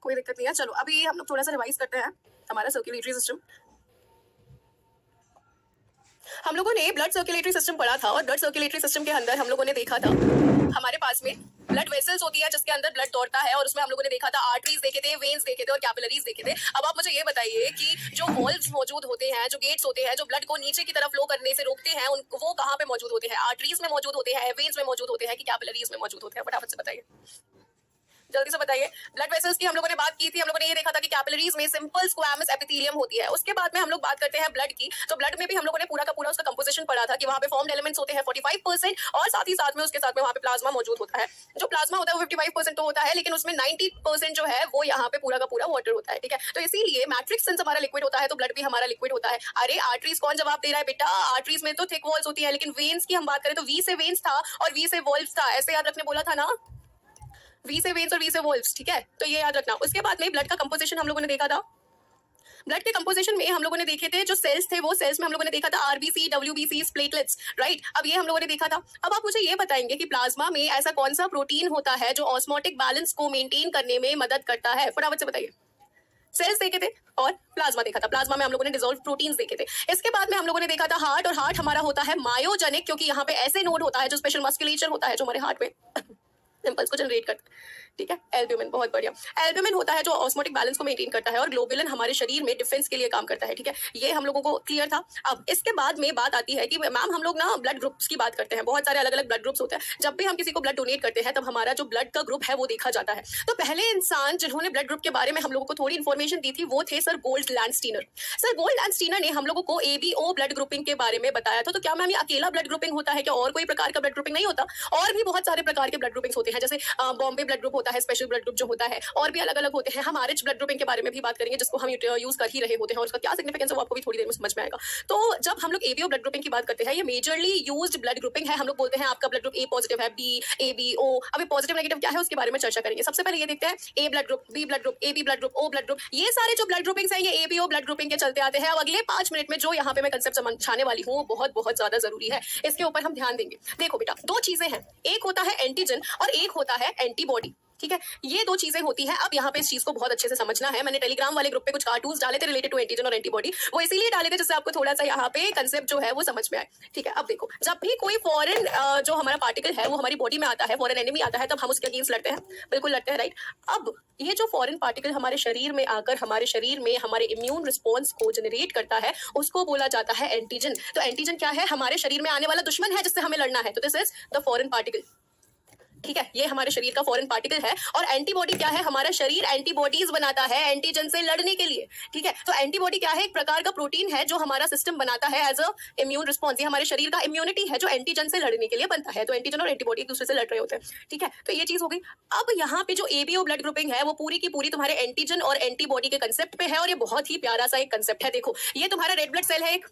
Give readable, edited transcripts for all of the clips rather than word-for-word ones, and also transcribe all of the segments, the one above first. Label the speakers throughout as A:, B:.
A: कोई दिक्कत नहीं है। चलो अभी हम लोग थोड़ा सा रिवाइज करते हैं हमारा सर्कुलेटरी सिस्टम। हम लोगों ने ब्लड सर्कुलेटरी सिस्टम पढ़ा था और ब्लड सर्कुलेटरी सिस्टम के अंदर हम लोगों ने देखा था हमारे पास में ब्लड वेसल्स होती है जिसके अंदर ब्लड दौड़ता है, और उसमें हम लोगों ने देखा था आर्टरीज देखे थे, वेन्स देखे थे और कैपिलरीज देखे थे। अब आप मुझे ये बताइए कि जो वॉल्व्स मौजूद होते हैं, जो गेट्स होते हैं, जो ब्लड को नीचे की तरफ फ्लो करने से रोकते हैं, वो कहाँ पे मौजूद होते हैं? आर्टरीज में मौजूद होते हैं, वेन्स में मौजूद होते हैं कि कैपिलरीज में मौजूद होते हैं? फटाफट से बताइए, जल्दी से बताइए। ब्लड वेसल्स की हम लोगों ने बात की थी, हम लोगों ने ये देखा था कि कैपिलरीज में सिंपल स्क्वैमस एपिथेलियम होती है। उसके बाद में हम लोग बात करते हैं ब्लड की, तो ब्लड में भी हम लोगों ने पूरा का पूरा उसका कंपोजिशन पढ़ा था कि वहां पे फॉर्म्ड एलिमेंट्स होते हैं 45% और साथ ही साथ में उसके साथ में वहां पे प्लाज्मा मौजूद होता है। जो प्लाज्मा होता है वो 55% तो होता है, लेकिन उसमें 90% जो है वो यहाँ पे पूरा का पूरा वाटर होता है। ठीक है, तो इसीलिए मैट्रिक्स सिंस हमारा लिक्विड होता है तो ब्लड भी हमारा लिक्विड होता है। अरे आर्टरीज कौन जवाब दे रहा है बेटा? आर्टरीज में तो थिक वॉल्स होती है, लेकिन वेन्स की हम बात करें तो वी से वेन्स था और वी से वॉल्व्स था। ऐसे याद रखने बोला था ना, वी से वेन्स और वी से वॉल्व्स। ठीक है, तो ये याद रखना। उसके बाद में ब्लड का कंपोजिशन हम लोगों ने देखा था। ब्लड के कंपोजिशन में हम लोगों ने देखे थे जो सेल्स थे, वो सेल्स में हम लोगों ने देखा था आरबीसी, डब्ल्यूबीसी, प्लेटलेट्स, राइट। अब ये हम लोगों ने देखा था। अब आप मुझे ये बताएंगे कि प्लाज्मा में ऐसा कौन सा प्रोटीन होता है जो ऑस्मोटिक बैलेंस को मेंटेन करने में मदद करता है? फटाफट से बताइए। सेल्स देखे थे और प्लाज्मा देखा था। प्लाज्मा में हम लोगों ने डिसॉल्व प्रोटीन्स देखे थे। इसके बाद में हम लोगों ने देखा था हार्ट, और हार्ट हमारा होता है मायोजेनिक, क्योंकि यहाँ पे ऐसे नोड होता है जो स्पेशल मस्कुलेचर होता है जो हमारे हार्ट में इंपल्स को जनरेट करता है। ठीक है, एल्ब्यूमिन, बहुत बढ़िया। एल्ब्यूमिन होता है जो ऑस्मोटिक बैलेंस को मेंटेन करता है, और ग्लोबुलिन हमारे शरीर में डिफेंस के लिए काम करता है। ठीक है, ये हम लोगों को क्लियर था। अब इसके बाद में बात आती है कि मैम हम लोग ना ब्लड ग्रुप्स की बात करते हैं, बहुत सारे अलग अलग ब्लड ग्रुप्स होते हैं। जब भी हम किसी को ब्लड डोनेट करते हैं तब हमारा जो ब्लड का ग्रुप है वो देखा जाता है। तो पहले इंसान जिन्होंने ब्लड ग्रुप के बारे में हम लोगों को थोड़ी इन्फॉर्मेशन दी थी वो थे sir gold Landsteiner. Sir gold Landsteiner ने हम लोगों को एबीओ ब्लड ग्रुपिंग के बारे में बताया था। तो क्या मैम ये अकेला ब्लड ग्रुपिंग होता है क्या? और कोई प्रकार का ब्लड ग्रुपिंग नहीं होता? और भी बहुत सारे प्रकार के ब्लड ग्रुपिंग्स होते हैं, जैसे बॉम्बे ब्लड ग्रुप होता है, स्पेशल ब्लड ग्रुप जो होता है, और भी अलग अलग होते हैं। हम आरएच ब्लड ग्रुपिंग के बारे में भी बात करेंगे जिसको हम यूज कर ही रहे होते हैं, और उसका क्या सिग्निफिकेंस है वो आपको भी थोड़ी देर में समझ में आएगा। तो जब हम लोग एबीओ ब्लड ग्रुपिंग की बात करते हैं, ये मेजरली यूज्ड ब्लड ग्रुपिंग है। हम लोग बोलते हैं आपका ब्लड ग्रुप ए पॉजिटिव है, बी, ए बी, ओ। अभी पॉजिटिव नेगेटिव क्या है उसके बारे में चर्चा करेंगे। सबसे पहले ये देखते हैं A blood group, B blood group, A B blood group, O blood group. ये सारे जो ब्लड ग्रुपिंग्स हैं ये एबीओ ब्लड ग्रुपिंग के चलते आते हैं। अब अगले 5 मिनट में जो यहाँ पे मैं कंसेप्ट समझाने वाली हूँ वो बहुत बहुत ज्यादा जरूरी है, इसके ऊपर हम ध्यान देंगे। देखो बेटा, दो चीजें हैं, एक होता है एंटीजन और एक होता है एंटीबॉडी। ठीक है, ये दो चीजें होती हैं। अब यहाँ पे इस चीज को बहुत अच्छे से समझना है। मैंने टेलीग्राम वाले ग्रुप पे कुछ कार्टून्स डाले थे रिलेटेड टू एंटीजन और एंटीबॉडी, वो इसीलिए डाले थे जिससे आपको थोड़ा सा यहाँ पे कंसेप्ट जो है वो समझ में आए। ठीक है, अब देखो, जब भी कोई फॉरेन जो हमारा पार्टिकल है वो हमारी बॉडी में आता है, फॉरेन एनिमी आता है, तब हम उसके अगेंस्ट लड़ते हैं, बिल्कुल लड़ते हैं, राइट। अब ये जो फॉरेन पार्टिकल हमारे शरीर में आकर हमारे शरीर में हमारे इम्यून रिस्पॉन्स को जनरेट करता है उसको बोला जाता है एंटीजन। तो एंटीजन क्या है? हमारे शरीर में आने वाला दुश्मन है जिससे हमें लड़ना है, तो this is the foreign particle. ठीक है, ये हमारे शरीर का फॉरेन पार्टिकल है। और एंटीबॉडी क्या है? हमारा शरीर एंटीबॉडीज बनाता है एंटीजन से लड़ने के लिए। ठीक है, तो एंटीबॉडी क्या है? एक प्रकार का प्रोटीन है जो हमारा सिस्टम बनाता है एज अ इम्यून रिस्पॉन्स। ये हमारे शरीर का इम्यूनिटी है जो एंटीजन से लड़ने के लिए बनता है। तो एंटीजन और एंटीबॉडी एक दूसरे से लड़ रहे होते हैं। ठीक है, तो ये चीज हो गई। अब यहाँ पे जो एबीओ ब्लड ग्रुपिंग है वो पूरी की पूरी तुम्हारे एंटीजन और एंटीबॉडी के कंसेप्ट पे है, और ये बहुत ही प्यारा सा एक कंसेप्ट है। देखो, ये तुम्हारा रेड ब्लड सेल है। एक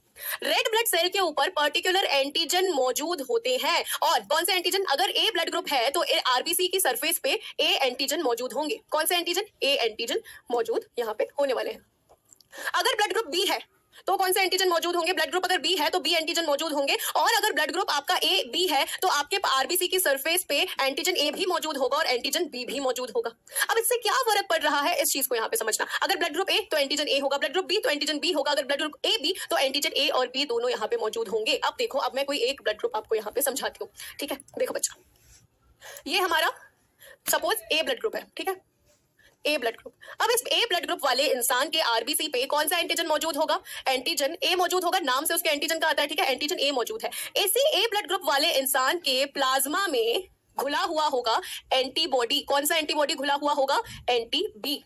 A: रेड ब्लड सेल के ऊपर पर्टिकुलर एंटीजन मौजूद होते हैं, और कौन से एंटीजन? अगर ए ब्लड ग्रुप है तो आरबीसी की सरफेस पे ए एंटीजन मौजूद होंगे। कौन से एंटीजन? ए एंटीजन मौजूद यहाँ पे होने वाले हैं। अगर ब्लड ग्रुप बी है तो कौन से एंटीजन मौजूद होंगे? ब्लड ग्रुप अगर बी है तो बी एंटीजन मौजूद होंगे। और अगर ब्लड ग्रुप आपका ए बी है तो आपके आरबीसी की सरफेस पे एंटीजन ए भी मौजूद होगा और एंटीजन बी भी मौजूद होगा। अब इससे क्या फर्क पड़ रहा है इस चीज को यहाँ पे समझना। अगर ब्लड ग्रुप ए तो एंटीजन ए होगा, ब्लड ग्रुप बी तो एंटीजन बी होगा, अगर ब्लड ग्रुप ए बी तो एंटीजन ए और बी दोनों यहाँ पे मौजूद होंगे। अब देखो, अब मैं कोई एक ब्लड ग्रुप आपको यहाँ पे समझाती हूँ। ठीक है, देखो बच्चा, ये हमारा सपोज ए ब्लड ग्रुप है। ठीक है, ए ब्लड ग्रुप। अब इस ए ब्लड ग्रुप वाले इंसान के आरबीसी पे कौन सा एंटीजन मौजूद होगा? एंटीजन ए मौजूद होगा, नाम से उसके एंटीजन का आता है। ठीक है, एंटीजन ए मौजूद है। इसी ए ब्लड ग्रुप वाले इंसान के प्लाज्मा में घुला हुआ होगा एंटीबॉडी। कौन सा एंटीबॉडी घुला हुआ होगा? Anti B.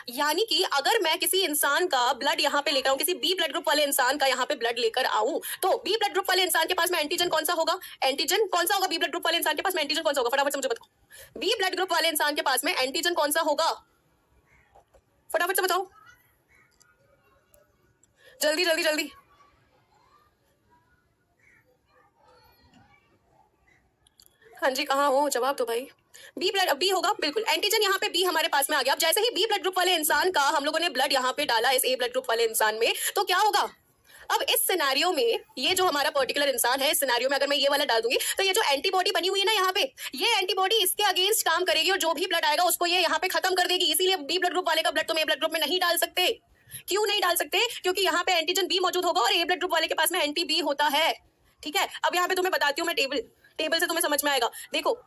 A: यानी कि अगर मैं किसी इंसान का ब्लड यहाँ पे लेकर आऊं, किसी बी ब्लड ग्रुप वाले इंसान का यहाँ पे ब्लड लेकर आऊं, तो बी ब्लड ग्रुप वाले इंसान के पास में एंटीजन कौन सा होगा? एंटीजन कौन सा होगा? बी ब्लड ग्रुप वाले इंसान के पास में एंटीजन कौन सा होगा? फटाफट से मुझे बताओ, बी ब्लड ग्रुप वाले इंसान के पास में एंटीजन कौन सा होगा? फटाफट से बताओ, जल्दी जल्दी जल्दी। हाँ जी, कहाँ हो? जवाब दो भाई। बी होगा, बिल्कुल। एंटीजन यहाँ पे बी हमारे पास में आ गया। अब जैसे ही बी ब्लड ग्रुप वाले इंसान का हम लोगों ने ब्लड यहाँ पे डाला इस ए ब्लड ग्रुप वाले इंसान में, तो क्या होगा? अब इस सिनेरियो में ये जो हमारा पर्टिकुलर इंसान है, इस सिनेरियो में अगर मैं ये वाला डाल दूंगी तो ये जो एंटीबॉडी बनी हुई है ना यहाँ पे, ये एंटीबॉडी इसके अगेंस्ट काम करेगी और जो भी ब्लड आएगा उसको ये यहाँ पे खत्म कर देगी। इसीलिए बी ब्लड ग्रुप वाले का ब्लड तुम ए ब्लड ग्रुप में नहीं डाल सकते। क्यों नहीं डाल सकते? क्योंकि यहाँ पे एंटीजन बी मौजूद होगा और ए ब्लड ग्रुप वाले के पास में एंटी बी होता है। ठीक है, अब यहाँ पे तुम्हें बताती हूँ मैं टेबल से तुम्हें समझ में आएगा। देखो,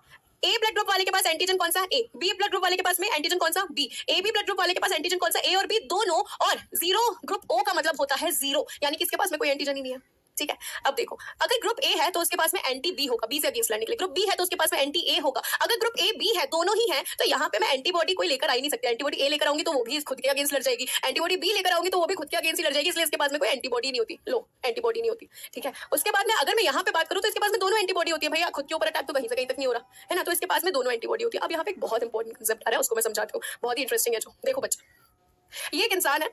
A: ए ब्लड ग्रुप वाले के पास एंटीजन कौन सा? ए। बी ब्लड ग्रुप वाले के पास में एंटीजन कौन सा? B. A B blood group वाले के पास एंटीजन कौन सा? ए और बी दोनों। और जीरो ग्रुप ओ का मतलब होता है जीरो, यानी कि इसके पास में कोई एंटीजन ही नहीं है। ठीक है, अब देखो, अगर ग्रुप ए है तो उसके पास में एंटी बी होगा, बी से अगेंस्ट लड़ने के लिए। ग्रुप बी है तो उसके पास में एंटी ए होगा। अगर ग्रुप ए बी है, दोनों ही है, तो यहाँ पे मैं एंटीबॉडी कोई लेकर आ ही नहीं सकती। एंटीबॉडी ए लेकर आऊंगी तो वो भी खुद के अगेंस्ट लड़ जाएगी, एंटीबॉडी बी लेकर आऊंगी तो वो भी खुद के अगेंस्ट ही लड़ जाएगी, इसलिए इसके पास में कोई एंटीबॉडी नहीं होती। लो, एंटीबॉडी नहीं होती। ठीक है, उसके बाद में अगर मैं यहाँ पे बात करूँ तो इसके पास में दोनों एंटीबॉडी होती है। भैया खुद के ऊपर अटैक तो कहीं से कहीं तक नहीं हो रहा है ना, तो इसके पास में दोनों एंटीबॉडी होती है। अब यहाँ पे एक बहुत इंपॉर्टेंट कंसेप्ट आ रहा है, उसको मैं समझाती हूँ, बहुत ही इंटरेस्टिंग है। जो देखो बच्चा, ये एक इंसान है,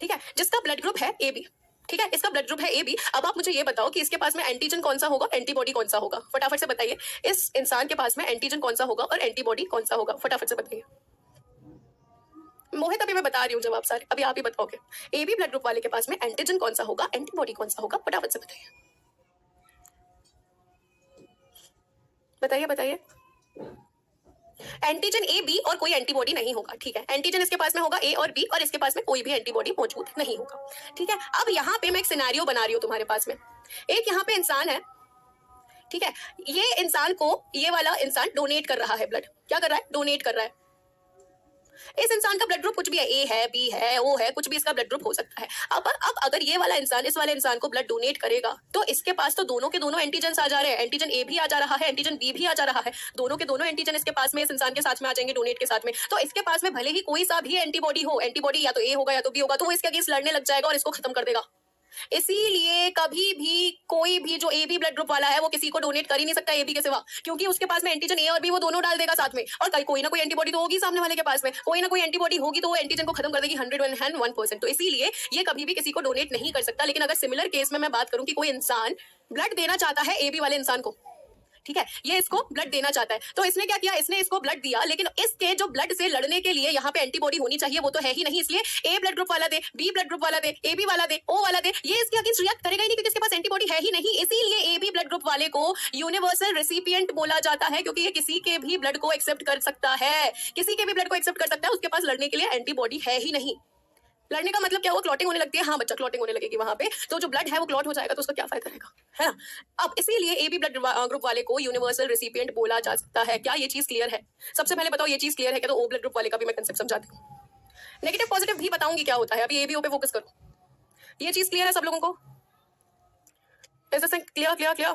A: ठीक है, जिसका ब्लड ग्रुप है ए बी। ठीक है, इसका ब्लड ग्रुप है ए बी। अब आप मुझे ये बताओ कि इसके पास में एंटीजन कौन सा होगा, एंटीबॉडी कौन सा होगा? फटाफट से बताइए, इस इंसान के पास में एंटीजन कौन सा होगा और एंटीबॉडी कौन सा होगा? फटाफट से बताइए। मोहित, अभी मैं बता रही हूँ जवाब सारे, अभी आप ही बताओगे। ए बी ब्लड ग्रुप वाले के पास में एंटीजन कौन सा होगा, एंटीबॉडी कौन सा होगा? फटाफट से बताइए, बताइए बताइए। एंटीजन ए बी और कोई एंटीबॉडी नहीं होगा। ठीक है, एंटीजन इसके पास में होगा ए और बी और इसके पास में कोई भी एंटीबॉडी मौजूद नहीं होगा। ठीक है, अब यहाँ पे मैं एक सिनेरियो बना रही हूँ तुम्हारे पास में। एक यहाँ पे इंसान है, ठीक है, ये इंसान को, ये वाला इंसान डोनेट कर रहा है ब्लड। क्या कर रहा है? डोनेट कर रहा है। इस इंसान का ब्लड ग्रुप कुछ भी है, ए है, बी है, ओ है, कुछ भी इसका ब्लड ग्रुप हो सकता है। अब अगर ये वाला इंसान इस वाले इंसान को ब्लड डोनेट करेगा तो इसके पास तो दोनों के दोनों एंटीजन आ जा रहे हैं। एंटीजन ए भी आ जा रहा है, एंटीजन बी भी आ जा रहा है, दोनों के दोनों एंटीजन इसके पास में इस इंसान के साथ में आ जाएंगे डोनेट के साथ में। तो इसके पास में भले ही कोई सा भी एंटीबॉडी हो, एंटीबॉडी या तो ए होगा या तो बी होगा, तो वो इसके अगेंस्ट लड़ने लग जाएगा और इसको खत्म कर देगा। इसीलिए कभी भी कोई भी जो ए बी ब्लड ग्रुप वाला है वो किसी को डोनेट कर ही नहीं सकता ए बी के सिवा, क्योंकि उसके पास में एंटीजन ए और बी वो दोनों डाल देगा साथ में, और कोई ना कोई एंटीबॉडी तो होगी सामने वाले के पास में, कोई ना कोई एंटीबॉडी होगी तो वो एंटीजन को खत्म कर देगी 101%। तो इसीलिए ये कभी भी किसी को डोनेट नहीं कर सकता। लेकिन अगर सिमिलर केस में मैं बात करूं कि कोई इंसान ब्लड देना चाहता है ए बी वाले इंसान को, ठीक है, ये इसको ब्लड देना चाहता है, तो इसने क्या किया? इसने इसको ब्लड दिया, लेकिन इसके जो ब्लड से लड़ने के लिए यहाँ पे एंटीबॉडी होनी चाहिए वो तो है ही नहीं, इसलिए ए ब्लड ग्रुप वाला दे, बी ब्लड ग्रुप वाला दे, ए बी वाला दे, ओ वाला दे, ये इसके अगेंस्ट रिएक्ट करेगा ही नहीं क्योंकि इसके पास एंटीबॉडी है ही नहीं। इसीलिए ए बी ब्लड ग्रुप वाले को यूनिवर्सल रेसिपिएंट बोला जाता है, क्योंकि ये किसी के भी ब्लड को एक्सेप्ट कर सकता है, किसी के भी ब्लड को एक्सेप्ट कर सकता है, उसके पास लड़ने के लिए एंटीबॉडी है ही नहीं। लड़ने का मतलब क्या हुआ? क्लॉटिंग होने लगती है। हाँ बच्चा, क्लॉटिंग होने लगेगी वहां पे, तो जो ब्लड है वो क्लॉट हो जाएगा, तो उसका क्या फायदा रहेगा, है ना? अब इसीलिए ए बी ब्लड ग्रुप वाले को यूनिवर्सल रेसिपिएंट बोला जा सकता है। क्या ये चीज क्लियर है? सबसे पहले बताओ ये चीज क्लियर है क्या? तो ओ ब्लड ग्रुप वाले का भी मैं कंसेप्ट समझाती हूँ, नेगेटिव पॉजिटिव भी बताऊंगी क्या होता है। अभी ए बी ओ पे फोकस करो। ये चीज क्लियर है सब लोगों को? Is this clear? Clear clear,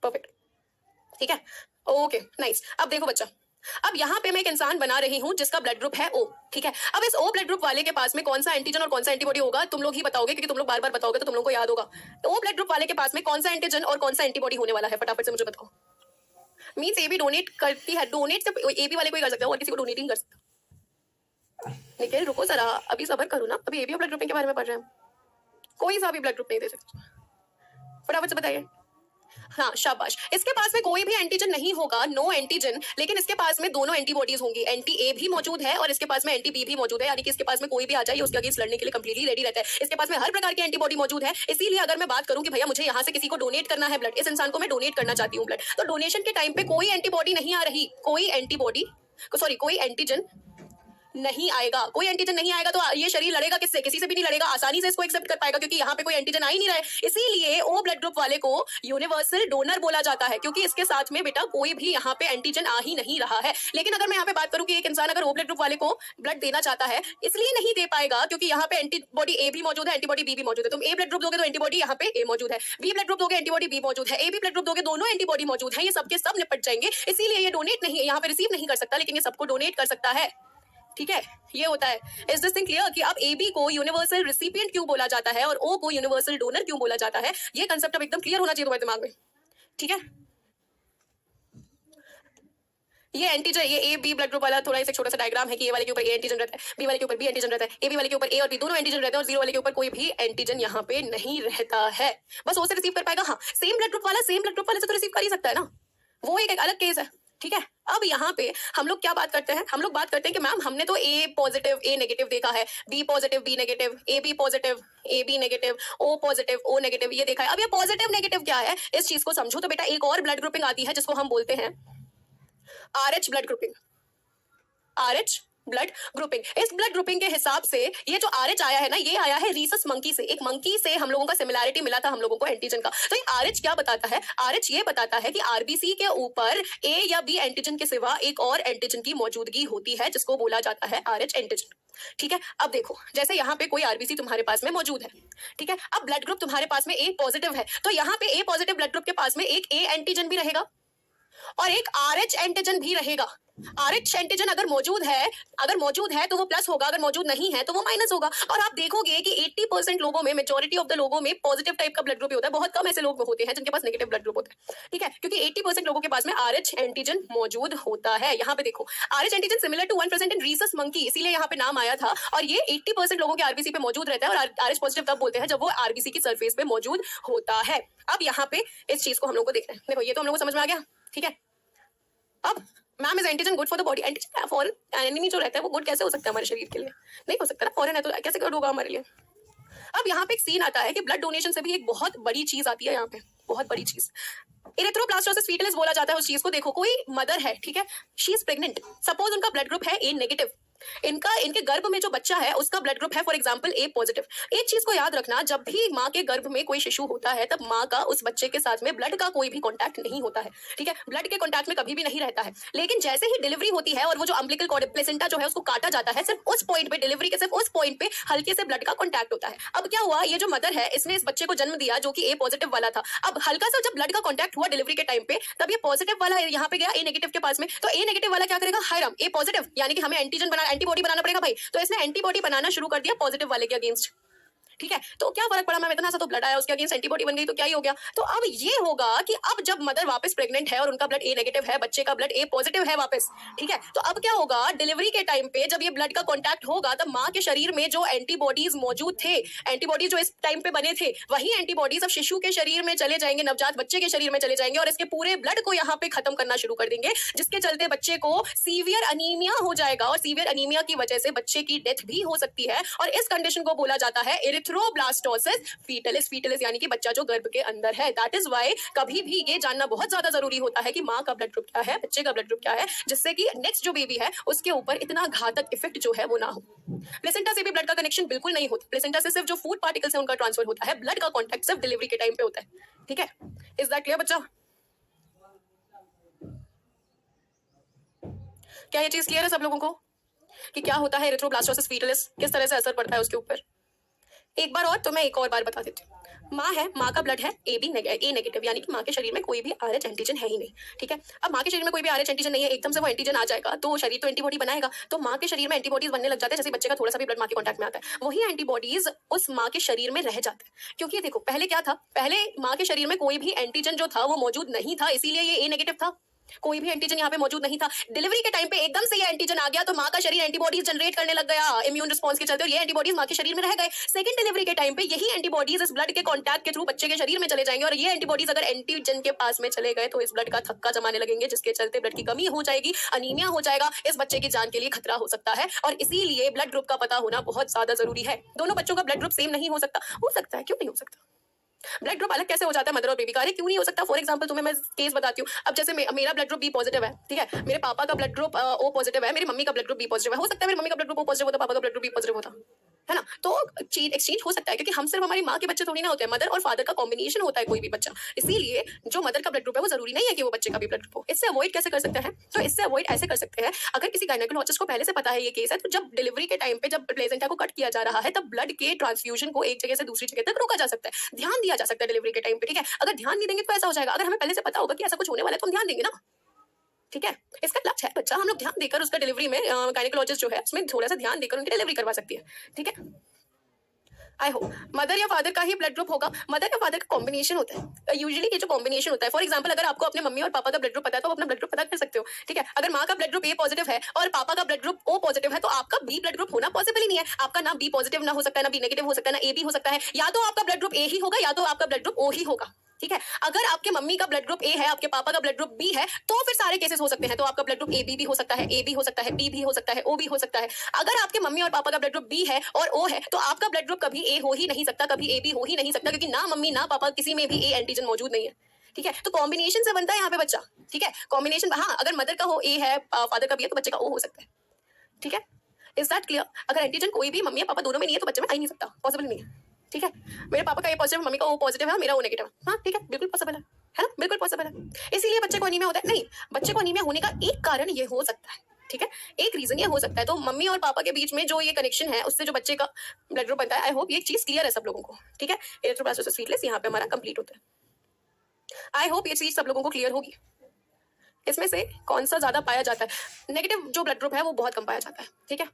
A: perfect, ठीक है, ओके नाइस। अब देखो बच्चा, अब यहाँ पे मैं एक इंसान बना रही हूँ जिसका ब्लड ग्रुप है ओ, ठीक है। अब इस ओ ब्लड ग्रुप वाले के पास में कौन सा एंटीजन और कौन सा एंटीबॉडी होगा? तुम लोग ही बताओगे, क्योंकि तुम लोग बार बार बताओगे तो तुम लोग को याद होगा। ओ ब्लड ग्रुप वाले के पास में कौन सा एंटीजन और कौन सा एंटीबॉडी होने वाला है? फटाफट से मुझे बताओ। मींस ए बी डोनेट करती है, डोनेट सिर्फ ए बी वाले को ही कर सकता है और किसी को डोनेट नहीं कर सकता। निखिल रुको जरा, अभी सबर करो ना, अभी ए बी ब्लड ग्रुपिंग के बारे में पढ़ रहे हैं, कोई सा भी ब्लड ग्रुप नहीं दे सकता। फटाफट से बताइए। हाँ शाबाश, इसके पास में कोई भी एंटीजन नहीं होगा, नो एंटीजन, लेकिन इसके पास में दोनों एंटीबॉडीज होंगी। एंटी ए भी मौजूद है और इसके पास में एंटी बी भी मौजूद है, यानी कि इसके पास में कोई भी आ जाए उसके अगेंस्ट लड़ने के लिए कंप्लीटली रेडी रहता है। इसके पास में हर प्रकार की एंटीबॉडी मौजूद है। इसीलिए अगर मैं बात करूं कि भैया मुझे यहाँ से किसी को डोनेट करना है ब्लड, इस इंसान को मैं डोनेट करना चाहती हूँ ब्लड, तो डोनेशन के टाइम पे कोई एंटीबॉडी नहीं आ रही, कोई एंटीबॉडी सॉरी कोई एंटीजन नहीं आएगा, कोई एंटीजन नहीं आएगा, तो ये शरीर लड़ेगा किससे? किसी से भी नहीं लड़ेगा, आसानी से इसको एक्सेप्ट कर पाएगा क्योंकि यहाँ पे कोई एंटीजन आ ही नहीं रहा है। इसीलिए ओ ब्लड ग्रुप वाले को यूनिवर्सल डोनर बोला जाता है, क्योंकि इसके साथ में बेटा कोई भी यहाँ पे एंटीजन आ ही नहीं रहा है। लेकिन अगर मैं यहाँ पे बात करूँ कि एक इंसान अगर ओ ब्लड ग्रुप वाले को ब्लड देना चाहता है, इसलिए नहीं दे पाएगा क्योंकि यहाँ पे एंटीबॉडी ए भी मौजूद है, एंटीबॉडी बी भी मौजूद है। तुम ए ब्लड ग्रुप दोगे तो एंटीबॉडी यहाँ पे ए मौजूद है, बी ब्लड ग्रुप दोगे एंटीबॉडी बी मौजूद है, ए बी ब्लड ग्रुप दोगे दोनों एंटीबॉडी मौजूद है, ये सबके सब निपट जाएंगे। इसीलिए ये डोनेट नहीं, यहाँ पे रिसीव नहीं कर सकता, लेकिन ये सबको डोनेट कर सकता है। ठीक है, ये होता है। इज दिस थिंग क्लियर कि अब ए बी को यूनिवर्सल रिसिपिएंट क्यों बोला जाता है और ओ को यूनिवर्सल डोनर क्यों बोला जाता है? ये कंसेप्ट अब एकदम क्लियर होना चाहिए तुम्हारे दिमाग में, ठीक है। ये एंटीजन, ये ए बी ब्लड ग्रुप वाला थोड़ा सा छोटा सा डायग्राम है कि ए वाले के ऊपर ए एंटीजन रहता है, बी वाले के ऊपर बी एंटीजन रहता है, ए बी वाले के ऊपर ए और बी दोनों एंटीजन रहते हैं और जीरो वाले के ऊपर कोई भी एंटीजन यहाँ पे नहीं रहता है। बस वो से रिसीव कर पाएगा। हाँ, सेम ब्लड ग्रुप वाला सेम ब्लड ग्रुप वाले से तो रिसीव कर ही सकता है ना, वो एक अलग केस है। ठीक है। अब यहाँ पे हम लोग क्या बात करते हैं, हम लोग बात करते हैं कि मैम हमने तो ए पॉजिटिव ए नेगेटिव देखा है, B positive B negative, A B positive A B negative, O positive O negative ये देखा है। अब ये पॉजिटिव नेगेटिव क्या है इस चीज को समझो तो बेटा एक और ब्लड ग्रुपिंग आती है जिसको हम बोलते हैं RH blood grouping. RH blood grouping. इस ब्लड ग्रुपिंग के हिसाब से ये जो RH आया है ना, ये आया है रीसस मंकी से। एक मंकी से हम लोगों का सिमिलैरिटी मिला था हम लोगों को एंटीजन का। तो ये RH क्या बताता है, RH ये बताता है कि आरबीसी के ऊपर A या B एंटीजन के सिवा एक और एंटीजन की मौजूदगी होती है जिसको बोला जाता है RH एंटीजन। ठीक है। अब देखो जैसे यहाँ पे कोई आरबीसी तुम्हारे पास में मौजूद है, ठीक है। अब ब्लड ग्रुप तुम्हारे पास में A पॉजिटिव है, तो यहाँ पे A पॉजिटिव ब्लड ग्रुप के पास में एक A एंटीजन भी रहेगा और एक RH एंटीजन भी रहेगा। RH एंटीजन अगर मौजूद है तो वो प्लस होगा, अगर मौजूद नहीं है तो वो माइनस होगा। और आप देखोगे कि 80% लोगों में, मेजॉरिटी ऑफ द लोगों में पॉजिटिव टाइप का ब्लड ग्रुप होता है। बहुत कम ऐसे लोग होते हैं जिनके पास नेगेटिव ब्लड ग्रुप होता है, ठीक है, क्योंकि 80% लोगों के पास में RH एंटीजन मौजूद होता है। यहाँ पे देखो RH antigen similar to 1% in rhesus monkey, इसीलिए यहाँ पे नाम आया था। और ये 80% लोगों के आरबीसी पे मौजूद रहता है और RH पॉजिटिव तब बोलते हैं जब वो आरबीसी की सरफेस पे मौजूद होता है। अब यहाँ पे इस चीज को हम लोग को देखना है। देखो ये तो हम लोग को समझ में आ गया, ठीक है। अब ma'am is antigen good for the body? Antigen foreign enemy जो रहता है वो गुड कैसे हो सकता है हमारे शरीर के लिए? नहीं हो सकता ना, फॉरेन है तो कैसे गुड होगा हमारे लिए? अब यहाँ पे एक सीन आता है कि ब्लड डोनेशन से भी एक बहुत बड़ी चीज आती है यहाँ पे, बहुत बड़ी चीज। इरेथ्रोब्लास्टोसिस फीटलिस बोला जाता है उस चीज को। देखो कोई मदर है, ठीक है, शी इज प्रेग्नेंट, सपोज उनका ब्लड ग्रुप है ए नेगेटिव, इनके गर्भ में जो बच्चा है उसका ब्लड ग्रुप है फॉर एग्जांपल ए पॉजिटिव। एक चीज को याद रखना, जब भी माँ के गर्भ में कोई शिशु होता है तब माँ का उस बच्चे के साथ में ब्लड का कोई भी कॉन्टैक्ट नहीं होता है, ठीक है, ब्लड के कॉन्टैक्ट में कभी भी नहीं रहता है। लेकिन जैसे ही डिलीवरी होती है और वो जो अम्बिलिकल कॉर्ड प्लेसेंटा जो है उसको काटा जाता है, सिर्फ उस पॉइंट पे, डिलीवरी के सिर्फ उस पॉइंट पे हल्के से ब्लड का कॉन्टैक्ट होता है। अब क्या हुआ, ये जो मदर है इसने इस बच्चे को जन्म दिया जो कि ए पॉजिटिव वाला था। अब हल्का सा जब ब्लड का कॉन्टैक्ट हुआ डिलीवरी के टाइम पे, तब ये पॉजिटिव वाला यहाँ पे गया ए नेगेटिव के पास में, तो ए नेगेटिव वाला क्या करेगा, हाय राम, ए पॉजिटिव, यानी कि हमें एंटीबॉडी बनाना पड़ेगा भाई। तो इसने एंटीबॉडी बनाना शुरू कर दिया पॉजिटिव वाले के अगेंस्ट, ठीक है। तो क्या फर्क पड़ा, मैम इतना सा तो ब्लड आया, उसके अगेंस्ट एंटीबॉडी बन गई तो क्या ही हो गया। तो अब ये होगा कि अब जब मदर वापस प्रेग्नेंट है और उनका ब्लड ए नेगेटिव है, बच्चे का ब्लड ए पॉजिटिव है वापस, ठीक है, तो अब क्या होगा, डिलीवरी के टाइम पे जब ये ब्लड का कांटेक्ट होगा तब माँ के शरीर में जो एंटीबॉडीज मौजूद थे, एंटीबॉडीज जो इस टाइम पे बने थे, वही एंटीबॉडीज अब शिशु के शरीर में चले जाएंगे, नवजात बच्चे के शरीर में चले जाएंगे और इसके पूरे ब्लड को यहाँ पे खत्म करना शुरू कर देंगे, जिसके चलते बच्चे को सीवियर अनीमिया हो जाएगा और सीवियर अनीमिया की वजह से बच्चे की डेथ भी हो सकती है। और इस कंडीशन को बोला जाता है इरिथ्रोब्लास्टोसिस फीटलिस। फीटलिस यानी कि बच्चा जो गर्भ के अंदर है। दैट इज व्हाई कभी भी ये जानना बहुत ज्यादा जरूरी होता है कि माँ का ब्लड ग्रुप क्या है, बच्चे का ब्लड ग्रुप क्या है, जिससे कि नेक्स्ट जो बेबी है उसके ऊपर इतना घातक इफेक्ट जो है वो ना हो। प्लेसेंटा से भी ब्लड का कनेक्शन बिल्कुल नहीं होता। प्लेसेंटा से सिर्फ जो फूड पार्टिकल्स है उनका ट्रांसफर होता है, ब्लड का कॉन्टैक्ट सिर्फ डिलीवरी के टाइम पे होता है, ठीक है। इज दैट क्लियर बच्चा? क्या ये चीज क्लियर है सब लोगों को कि क्या होता है इरिथ्रोब्लास्टोसिस फीटलिस, किस तरह से असर पड़ता है उसके ऊपर? एक बार और तो मैं एक और बार बता देती हूँ। माँ है, माँ का ब्लड है ए नेगेटिव, यानी कि माँ के शरीर में कोई भी RH एंटीजन है ही नहीं, ठीक है। अब माँ के शरीर में कोई भी RH एंटीजन नहीं है, एकदम से वो एंटीजन आ जाएगा तो शरीर तो एंटीबॉडी बनाएगा, तो माँ के शरीर में एंटीबॉडीज बनने लग जाते हैं। जैसे बच्चे का थोड़ा सा भी ब्लड माँ के कॉन्टैक्ट में आता है, वही एंटीबॉडीज उस माँ के शरीर में रह जाते हैं। क्योंकि देखो पहले क्या था, पहले माँ के शरीर में कोई भी एंटीजन जो था वो मौजूद नहीं था, इसीलिए ये ए नेगेटिव था, कोई भी एंटीजन यहाँ पे मौजूद नहीं था। डिलीवरी के टाइम पे एकदम से ये एंटीजन आ गया तो माँ का शरीर एंटीबॉडीज जनरेट करने लग गया इम्यून रिस्पांस के चलते, और ये एंटीबॉडीज माँ के शरीर में रह गए। सेकंड डिलीवरी के टाइम पे यही एंटीबॉडीज इस ब्लड के कांटेक्ट के थ्रू बच्चे के शरीर में चले जाएंगे, और ये एंटीबॉडीज अगर एंटीजन के पास में चले गए तो इस ब्लड का थक्का जमाने लगेंगे, जिसके चलते ब्लड की कमी हो जाएगी, अनीमिया हो जाएगा, इस बच्चे की जान के लिए खतरा हो सकता है। और इसीलिए ब्लड ग्रुप का पता होना बहुत ज्यादा जरूरी है। दोनों बच्चों का ब्लड ग्रुप सेम नहीं हो सकता, हो सकता है, क्यों नहीं हो सकता? ब्लड ग्रुप अलग कैसे हो जाता है मदर और बेबी का? अरे क्यों नहीं हो सकता? फॉर एग्जांपल तुम्हें मैं केस बताती हूँ। अब जैसे मेरा ब्लड ग्रुप बी पॉजिटिव है, ठीक है, मेरे पापा का ब्लड ग्रुप ओ पॉजिटिव है, मेरी मम्मी का ब्लड ग्रुप बी पॉजिटिव है। हो सकता है मेरी मम्मी का ब्लड ग्रुप ओ पॉजिटिव होता, पापा का ब्लड ग्रुप बी पॉजिटिव होता है ना। तो चीज एक्सचेंज हो सकता है, क्योंकि हम सिर्फ हमारी माँ के बच्चे थोड़ी ना होते हैं, मदर और फादर का कॉम्बिनेशन होता है कोई भी बच्चा। इसीलिए जो मदर का ब्लड ग्रुप है वो जरूरी नहीं है कि वो बच्चे का भी ब्लड ग्रुप हो। इससे अवॉइड कैसे कर सकते हैं? तो इससे अवॉइड ऐसे कर सकते हैं, अगर किसी गायनेकोलॉजिस्ट को पहले से पता है ये केस है, तो जब डिलीवरी के टाइम पे जब प्लेसेंटा को कट किया जा रहा है तब ब्लड के ट्रांसफ्यूजन को एक जगह से दूसरी जगह तक रोका जा सकता है, ध्यान दिया जा सकता है डिलीवरी के टाइम पे, ठीक है। अगर ध्यान नहीं देंगे तो ऐसा हो जाएगा, अगर हमें पहले से पता होगा कि ऐसा कुछ होने वाला है तो हम ध्यान देंगे ना, ठीक है। इसका लक्ष्य है बच्चा, हम लोग ध्यान देकर उसका डिलीवरी में गायनेकोलॉजिस्ट जो है उसमें थोड़ा सा ध्यान देकर उनकी डिलीवरी करवा सकती है, ठीक है। आई होप मदर या फादर का ही ब्लड ग्रुप होगा। मदर या फादर का कॉम्बिनेशन होता है यूजुअली, ये जो कॉम्बिनेशन होता है, फॉर एग्जांपल अगर आपको अपने मम्मी और पापा का ब्लड ग्रुप पता है तो आप अपना ब्लड ग्रुप पता कर सकते हो, ठीक है। अगर माँ का ब्लड ग्रुप ए पॉजिटिव है और पापा का ब्लड ग्रुप ओ पॉजिटिव है तो आपका बी ब्लड ग्रुप होना पॉसिबल ही नहीं है। आपका ना बी पॉजिटिव ना हो सकता है, ना बी नेगेटिव हो सकता है, ना ए बी हो सकता है, या तो आपका ब्लड ग्रुप ए ही होगा या तो आपका ब्लड ग्रुप ओ ही होगा, ठीक है। अगर आपके मम्मी का ब्लड ग्रुप ए है, आपके पापा का ब्लड ग्रुप बी है, तो फिर सारे केसेस हो सकते हैं। तो आपका ब्लड ग्रुप ए बी भी हो सकता है, ए भी हो सकता है, बी भी हो सकता है, ओ भी हो सकता है। अगर आपके मम्मी और पापा का ब्लड ग्रुप बी है और ओ है, तो आपका ब्लड ग्रुप कभी ए हो ही नहीं सकता, कभी ए बी हो ही नहीं सकता, क्योंकि ना मम्मी ना पापा किसी में भी ए एंटीजन मौजूद नहीं है। ठीक है, तो कॉम्बिनेशन से बनता है यहाँ पे बच्चा। ठीक है, कॉम्बिनेशन, हाँ, अगर मदर का हो ए है, फादर का बी है, तो बच्चे का ओ हो सकता है। ठीक है, इज दैट क्लियर? अगर एंटीजन कोई भी मम्मी या पापा दोनों में नहीं है तो बच्चे में आ ही नहीं सकता, पॉसिबल नहीं है। ठीक है, मेरे पापा का ए पॉजिटिव, मम्मी का ओ पॉजिटिव है, मेरा ओ नेगेटिव है। हाँ ठीक है, बिल्कुल पॉसिबल है ना, बिल्कुल पॉसिबल है। इसीलिए बच्चे को अनीमिया होता है? नहीं, बच्चे को अनीमिया होने का एक कारण ये हो सकता है। ठीक है, एक रीजन ये हो सकता है। तो मम्मी और पापा के बीच में जो ये कनेक्शन है, उससे जो बच्चे का ब्लड ग्रुप बनता है, आई होप ये चीज क्लियर है सब लोगों को। ठीक है, इलेक्ट्रोप्लास्टोसिस फीटलेस यहाँ पे हमारा कंप्लीट होता है। आई होप ये चीज सब लोगों को क्लियर होगी। इसमें से कौन सा ज्यादा पाया जाता है? नेगेटिव जो ब्लड ग्रुप है वो बहुत कम पाया जाता है। ठीक है,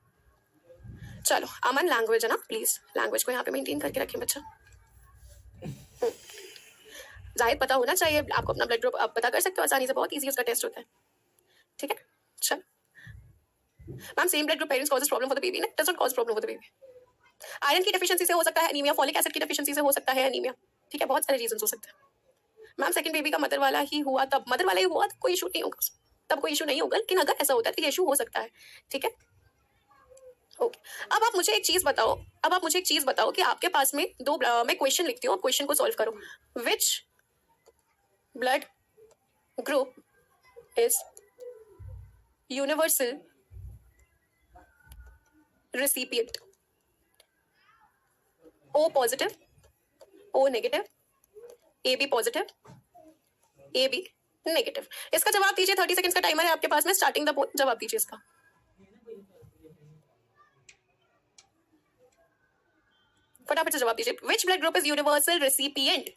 A: चलो अमन, लैंग्वेज है ना, प्लीज लैंग्वेज को यहाँ पे मेंटेन करके रखें बच्चा। जाहिर पता होना चाहिए आपको, अपना ब्लड ग्रुप आप पता कर सकते हो आसानी से, बहुत इजी उसका टेस्ट होता है। ठीक है, चलो ma'am, same blood group parents causes problem for the baby? Does not cause problem for the baby. Iron की डेफिशिएंसी से हो सकता है एनीमिया, फॉलिक एसिड की डेफिशिएंसी से हो सकता है एनीमिया। ठीक है, बहुत सारे रीजन हो सकते हैं। मैम सेकंड बेबी का मदर वाला ही हुआ, तब मदर वाला ही हुआ तो कोई इशू नहीं होगा, तब कोई इशू नहीं होगा, लेकिन अगर ऐसा होता है तो ये इशू हो सकता है। ठीक है, ओके। अब आप मुझे एक चीज बताओ कि आपके पास में दो मैं क्वेश्चन लिखती हूँ, आप क्वेश्चन को सॉल्व करो। विच blood group is universal recipient? O positive, O negative, AB positive, AB negative। इसका जवाब दीजिए, 30 सेकंड्स का टाइमर है आपके पास में, स्टार्टिंग द जवाब दीजिए इसका। फटाफट से जवाब दीजिए। Which blood group is universal recipient?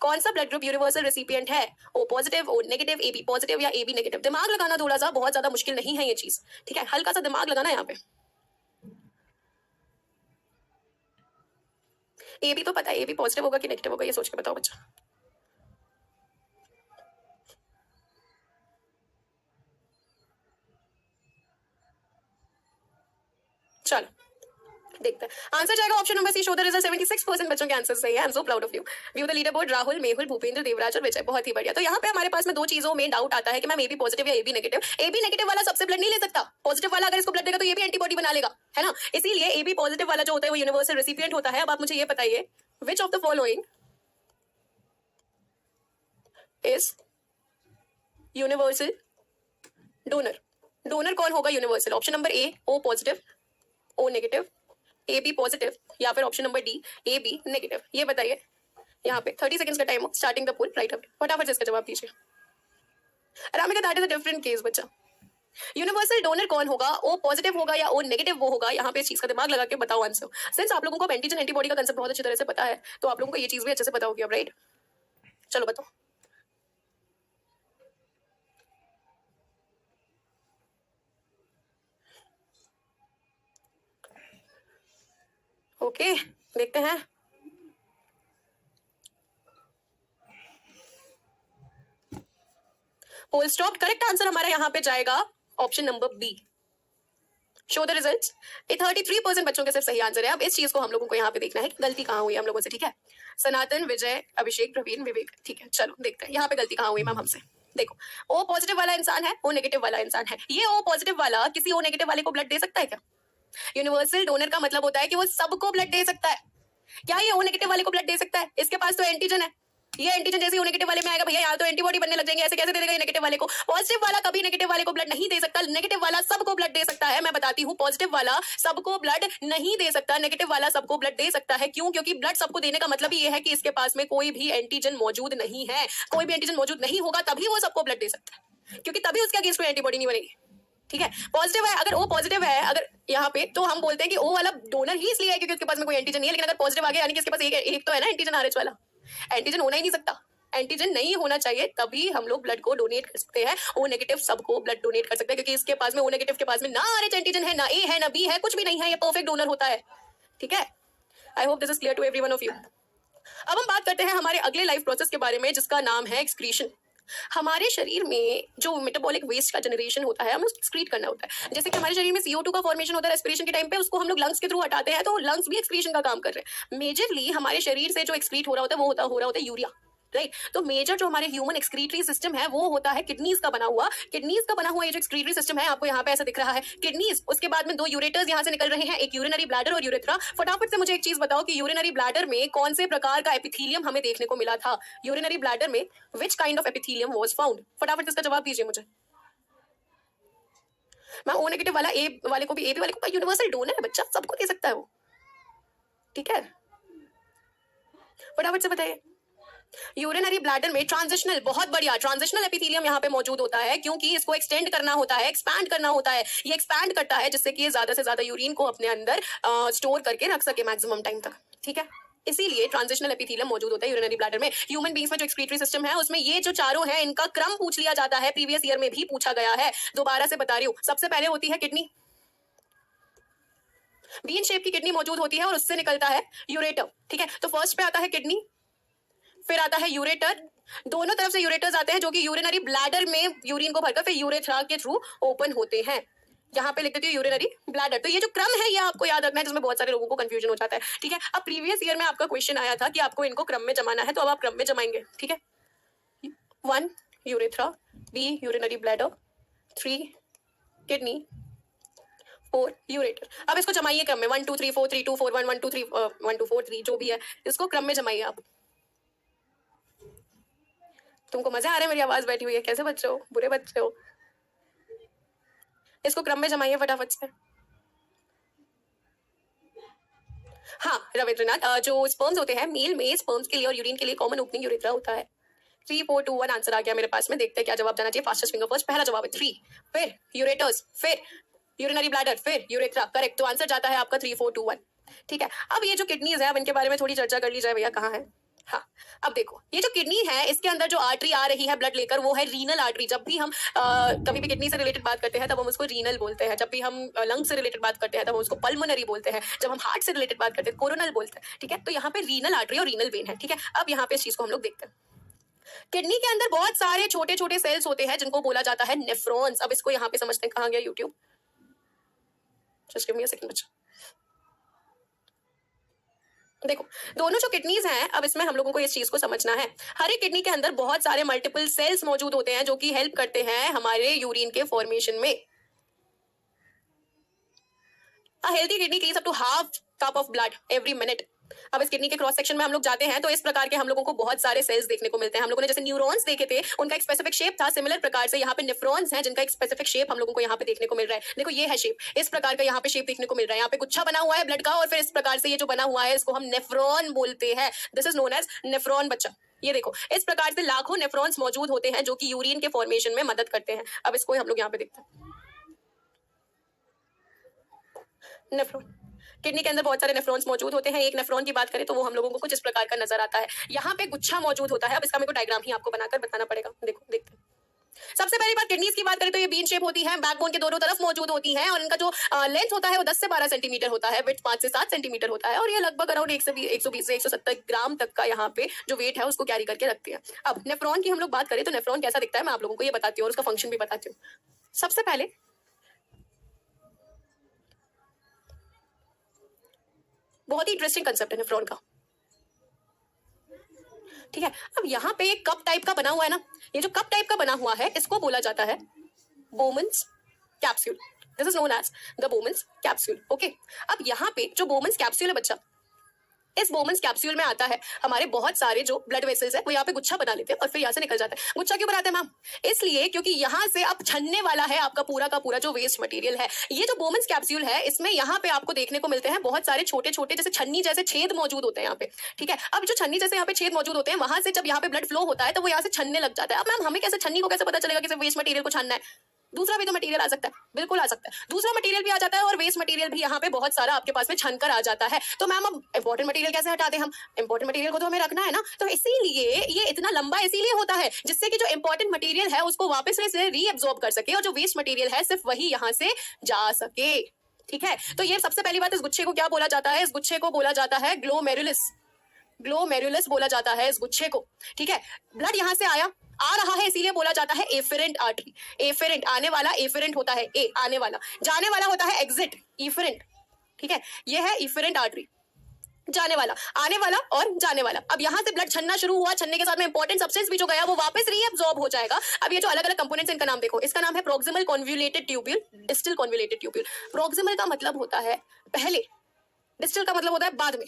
A: कौन सा ब्लड ग्रुप यूनिवर्सल रेसिपिएंट है? O positive, O negative, AB positive या एबी नेगेटिव? दिमाग लगाना थोड़ा सा, बहुत ज्यादा मुश्किल नहीं है ये चीज। ठीक है, हल्का सा दिमाग लगाना यहाँ पे। एबी तो पता है, एबी पॉजिटिव होगा कि नेगेटिव होगा, ये सोच के बताओ बच्चा। चलो देखते हैं, आंसर जाएगा option number C, show the result. 76% बच्चों के आंसर सही है। I am so proud of you. View the leader board, Rahul, Mehul, Bhupendra, Devraj और विजय, बहुत ही बढ़िया। तो यहाँ पे हमारे पास में दो चीजों में डाउट आता है कि मैम एबी पॉजिटिव या एबी नेगेटिव। एबी नेगेटिव वाला सबसे ब्लड नहीं ले सकता, पॉजिटिव वाला अगर इसको ब्लड देगा तो ये भी एंटीबॉडी बना लेगा, है ना। इसीलिए एबी पॉजिटिव वाला जो होता है वो यूनिवर्सल रेसिपिएंट होता है। अब आप मुझे ये बताइए, which of the following is universal donor? Donor कौन होगा universal? Option number A, O positive, O negative, A B positive, या फिर option number D, A B negative. ये बताइए यहाँ पे। 30 सेकंड्स का टाइम हो, starting the poll right away. फटाफट से इसका जवाब दीजिए। अरामिका, that is a different case बच्चा। यूनिवर्सल डोनर कौन होगा? ओ पॉजिटिव होगा या ओ नेगेटिव वो होगा? यहाँ पे इस चीज का दिमाग लगा के बताओ आंसर। सिंस आप लोगों को एंटीजन एंटीबॉडी का कंसेप्ट बहुत अच्छी तरह से पता है, तो आप लोगों को ये चीज भी अच्छे से पता होगी अब, राइट? चलो बताओ। ओके, देखते हैं। पोल स्टॉप। करेक्ट आंसर हमारा यहाँ पे जाएगा option number B, show the results. ये 33% बच्चों के सिर्फ सही आंसर है। अब इस चीज को हम लोगों को यहाँ पे देखना है कि गलती कहाँ हुई हम लोगों से। ठीक है, सनातन, विजय, अभिषेक, प्रवीण, विवेक। ठीक है, चलो देखते हैं यहाँ पे गलती कहाँ हुई मैम हमसे। देखो, ओ पॉजिटिव वाला इंसान है, ओ नेगेटिव वाला इंसान है। ये ओ पॉजिटिव वाला किसी ओ नेगेटिव वाले को ब्लड दे सकता है क्या? यूनिवर्सल डोनर का मतलब होता है कि वो सबको ब्लड दे सकता है। क्या ये ओ नेगेटिव वाले को ब्लड दे सकता है? इसके पास तो एंटीजन है, ये एंटीजन जैसे ओ नेगेटिव वाले में आएगा, भैया यहाँ तो एंटीबॉडी बनने लग जाएंगे, ऐसे कैसे दे देगा ये नेगेटिव वाले को? पॉजिटिव वाला कभी नेगेटिव वाले को ब्लड नहीं दे सकता, नेगेटिव वाला सबको ब्लड दे सकता है। मैं बताती हूँ, पॉजिटिव वाला सबको ब्लड नहीं दे सकता, नेगेटिव वाला सबको ब्लड दे सकता है। क्यों? क्योंकि ब्लड सबको देने का मतलब ये है कि इसके पास में कोई भी एंटीजन मौजूद नहीं है। कोई भी एंटीजन मौजूद नहीं होगा तभी वो सबको ब्लड दे सकता है, क्योंकि तभी उसके अगेंस्ट कोई एंटीबॉडी नहीं बनेगी। ठीक है, पॉजिटिव है, अगर ओ पॉजिटिव है अगर यहाँ पे, तो हम बोलते हैं कि ओ वाला डोनर ही इसलिए है क्योंकि उसके पास में कोई एंटीजन नहीं है। लेकिन अगर पॉजिटिव आ गया यानी कि इसके पास एक तो है ना एंटीजन आरएच वाला, एंटीजन होना ही नहीं सकता, एंटीजन नहीं होना चाहिए, तभी हम लोग ब्लड को डोनेट कर सकते हैं। ओ नेगेटिव सबको ब्लड डोनेट कर सकते हैं, क्योंकि इसके पास में ओ नेगेटिव के पास में ना आरएच एंटीजन है, ना ए है, ना बी है, कुछ भी नहीं है, ये परफेक्ट डोनर होता है। ठीक है, I hope this is clear to everyone of you. अब हम बात करते हैं हमारे अगले लाइफ प्रोसेस के बारे में, जिसका नाम है एक्सक्रीशन। हमारे शरीर में जो मेटाबॉलिक वेस्ट का जनरेशन होता है, हमें उसको एक्सक्रीट करना होता है। जैसे कि हमारे शरीर में CO2 का फॉर्मेशन होता है रेस्पिरेशन के टाइम पे, उसको हम लोग लंग्स के थ्रू हटाते हैं, तो लंग्स भी एक्सक्रीशन का काम कर रहे हैं। मेजरली हमारे शरीर से जो एक्सक्रीट हो रहा होता है वो हो रहा होता है यूरिया। राइट। तो मेजर जो हमारे ह्यूमन एक्सक्रीटरी सिस्टम है वो होता है किडनीज का बना हुआ। किडनीज का बना हुआ ये जो एक्सक्रीटरी सिस्टम है आपको यहाँ पे ऐसा दिख रहा है, किडनीज, उसके बाद में दो यूरेटर्स यहाँ से निकल रहे हैं, एक यूरिनरी ब्लैडर और यूरेथ्रा। फटाफट से मुझे एक चीज बताओ कि यूरिनरी ब्लैडर में कौन से प्रकार का एपिथेलियम हमें देखने को मिला था? यूरिनरी ब्लैडर में which kind of epithelium was found? फटाफट से इसका जवाब दीजिए मुझे। मैं ओ नेगेटिव वाला ए वाले को भी, ए बी वाले को, यूनिवर्सल डोनर है बच्चा, सबको दे सकता है वो, ठीक है? फटाफट से बताइए। यूरिनरी ब्लैडर में ट्रांजिशनल, बहुत बढ़िया, ट्रांजिशनल एपिथेलियम यहाँ पे मौजूद होता है क्योंकि इसको एक्सटेंड करना होता है, एक्सपैंड करना होता है। ये एक्सपैंड करता है जिससे कि ये ज्यादा से ज्यादा यूरिन को अपने अंदर स्टोर करके रख सके मैक्सिमम टाइम तक, ठीक है? इसीलिए ट्रांजिशनल एपिथेलियम मौजूद होता है यूरिनरी ब्लैडर में। ह्यूमन बींग्स में जो एक्सक्रीटरी सिस्टम है उसमें ये जो चारों है इनका क्रम पूछ लिया जाता है, प्रीवियस ईयर में भी पूछा गया है, दोबारा से बता रही हूँ। सबसे पहले होती है किडनी, बीन शेप की किडनी मौजूद होती है और उससे निकलता है यूरेटर, ठीक है? तो फर्स्ट पे आता है किडनी, फिर आता है यूरेटर, दोनों तरफ से यूरेटर्स आते हैं जो कि यूरिनरी ब्लैडर में यूरिन को भरकर फिर यूरेथ्रा के थ्रू ओपन होते हैं। यहाँ पे लिख देती हूँ यूरिनरी ब्लैडर। तो ये जो क्रम है ये आपको याद रखना है, जिसमें बहुत सारे लोगों को कंफ्यूजन हो जाता है, ठीक है? अब प्रीवियस ईयर में आपका क्वेश्चन आया था कि आपको इनको क्रम में जमाना है, तो अब आप क्रम में जमाएंगे, ठीक है? 1 urethra, 2 urinary bladder, 3 kidney, 4 ureter. अब इसको जमाइए क्रम में, 1 2 3 4 3 2 4 1 1 2 3 1 2 4 3 जो भी है, इसको क्रम में जमाइए आप। तुमको मजा आ रहा है? मेरी आवाज बैठी हुई है, कैसे बच्चे हो, बुरे बच्चे हो? इसको क्रम में जमाइए फटाफट से। हाँ रविंद्रनाथ, जो स्पर्म्स होते हैं मेल में, स्पर्म्स के लिए और यूरिन के लिए कॉमन ओपनिंग यूरेथ्रा होता है। 3 4 2 1 आंसर आ गया मेरे पास में। देखते हैं क्या जवाब जाना चाहिए। फास्टेस्ट फिंगर फर्स्ट, पहला जवाब है 3, फिर यूरेटर्स, फिर यूरिनरी ब्लैडर, फिर यूरेथ्रा, करेक्ट। तो आंसर जाता है आपका 3 4 2 1, ठीक है? अब ये जो किडनीज है अब इनके बारे में थोड़ी चर्चा कर ली जाए भैया, कहाँ है? हाँ, अब देखो ये जो किडनी है इसके अंदर जो आर्टरी आ रही है ब्लड लेकर वो है रीनल आर्टरी। जब भी हम कभी भी किडनी से रिलेटेड बात करते हैं तब हम उसको रीनल बोलते हैं, जब भी हम लंग से रिलेटेड बात करते हैं तब हम उसको पल्मोनरी बोलते हैं, जब हम हार्ट से रिलेटेड बात करते हैं कोरोनल बोलते हैं, ठीक है? तो यहाँ पे रीनल आर्टरी और रीनल वेन है, ठीक है? अब यहाँ पे इस चीज को हम लोग देखते हैं। किडनी के अंदर बहुत सारे छोटे छोटे सेल्स होते हैं जिनको बोला जाता है नेफ्रॉन्स। अब इसको यहाँ पे समझते हैं, कहाँ गया YouTube? Just give me a second बच्चा। देखो दोनों जो किडनीज हैं अब इसमें हम लोगों को इस चीज को समझना है, हर एक किडनी के अंदर बहुत सारे मल्टीपल सेल्स मौजूद होते हैं जो कि हेल्प करते हैं हमारे यूरिन के फॉर्मेशन में। A healthy kidney cleans up to half cup of blood every minute। अब इस किडनी के क्रॉस सेक्शन में हम लोग जाते हैं तो इस प्रकार के हम लोगों को बहुत सारे सेल्स देखने को मिलते हैं। हम लोगों ने जैसे न्यूरॉन्स देखे थे, उनका एक स्पेसिफिक शेप था, सिमिलर प्रकार से यहाँ पे नेफ्रॉन्स हैं जिनका एक स्पेसिफिक शेप हम लोगों को यहाँ पे देखने को मिल रहा है। देखो ये है शेप, इस प्रकार का यहाँ पे शेप देखने को मिल रहा है। यहाँ पे गुच्छा बना हुआ है ब्लड का और फिर इस प्रकार से ये जो बना हुआ है इसको हम नेफ्रॉन बोलते हैं। This is known as nephron बच्चा। ये देखो इस प्रकार से लाखों नेफ्रॉन्स मौजूद होते हैं जो कि यूरिन के फॉर्मेशन में मदद करते हैं। अब इसको हम लोग यहाँ पे देखते हैं, नेफ्रॉन। किडनी के अंदर बहुत सारे नेफ्रॉन्स मौजूद होते हैं। एक नेफ्रॉन की बात करें तो वो हम लोगों को कुछ इस प्रकार का नजर आता है। यहाँ पे गुच्छा मौजूद होता है। अब इसका मेरे को डायग्राम ही आपको बनाकर बताना पड़ेगा। देखो देखते हैं। सबसे पहली बात किडनीज की बात करें तो ये बीन शेप होती है, बैकबोन के दोनों तरफ मौजूद होती हैं और इनका जो लेंथ होता है वो 10 से 12 सेंटीमीटर होता है, विड्थ 5 से 7 सेंटीमीटर होता है और ये लगभग अराउंड 120 से 170 ग्राम तक का यहाँ पे जो वेट है उसको कैरी करके रखती है। अब नेफ्रॉन की हम लोग बात करें तो नेफ्रॉन कैसा दिखता है मैं आप लोगों को ये बताती हूँ और उसका फंक्शन भी बताती हूँ। सबसे पहले बहुत ही इंटरेस्टिंग कंसेप्ट है नेफ्रॉन का, ठीक है? अब यहाँ पे एक कप टाइप का बना हुआ है ना, ये जो कप टाइप का बना हुआ है इसको बोला जाता है Bowman's capsule. This is known as the Bowman's capsule, okay? अब यहाँ पे जो बोमन्स कैप्सूल है बच्चा, इस बोमन्स कैप्सूल में आता है हमारे बहुत सारे जो ब्लड वेसल्स है वो यहाँ पे गुच्छा बना लेते हैं और फिर यहाँ से निकल जाता है। गुच्छा क्यों बनाते हैं मैम? इसलिए क्योंकि यहाँ से अब छनने वाला है आपका पूरा का पूरा जो वेस्ट मटेरियल है। ये जो बोमन्स कैप्सूल है इसमें यहाँ पे आपको देखने को मिलते हैं बहुत सारे छोटे छोटे जैसे छन्नी जैसे छेद मौजूद होते हैं यहाँ पे, ठीक है? अब जो छन्नी जैसे यहाँ पे छेद मौजूद होते हैं वहां से जब यहाँ पे ब्लड फ्लो होता है तो वो यहाँ से छनने लग जाता है। अब मैम हमें कैसे छन्नी को कैसे पता चलेगा कि वेस्ट मटेरियल को छानना है? दूसरा भी तो मटेरियल आ सकता है, बिल्कुल आ सकता है, दूसरा मटेरियल भी आ जाता है और वेस्ट मटेरियल भी यहाँ पे बहुत सारा आपके पास में छनकर आ जाता है। तो मैम अब इंपॉर्टेंट मटेरियल कैसे हटा दें हम? इंपॉर्टेंट मटेरियल को तो हमें रखना है ना, तो इसीलिए ये इतना लंबा इसीलिए होता है जिससे कि जो इंपॉर्टेंट मटेरियल है उसको वापस से रीअब्सॉर्ब कर सके और जो वेस्ट मटेरियल है सिर्फ वही यहाँ से जा सके, ठीक है? तो ये सबसे पहली बात, इस गुच्छे को क्या बोला जाता है? इस गुच्छे को बोला जाता है ग्लोमेरुलस। ग्लोमेरुलस बोला जाता है इस गुच्छे को, ठीक है? ब्लड यहाँ से आ रहा है इसीलिए बोला जाता है एफेरेंट आर्टरी। एफेरेंट आने वाला एफेरेंट होता है, ए आने वाला, जाने वाला होता है एग्जिट इफेरेंट, ठीक है? ये है इफेरेंट आर्टरी। जाने वाला, आने वाला और जाने वाला। अब यहाँ से ब्लड छनना शुरू हुआ, छनने के साथ में इंपॉर्टेंट सब्सटेंस भी जो गया वो वापस रीअब्सॉर्ब हो जाएगा। अब ये जो अलग अलग कंपोनेंट्स इनका नाम देखो, इसका नाम है proximal convoluted tubule, distal convoluted tubule. Proximal का मतलब होता है पहले, डिस्टल का मतलब होता है बाद में।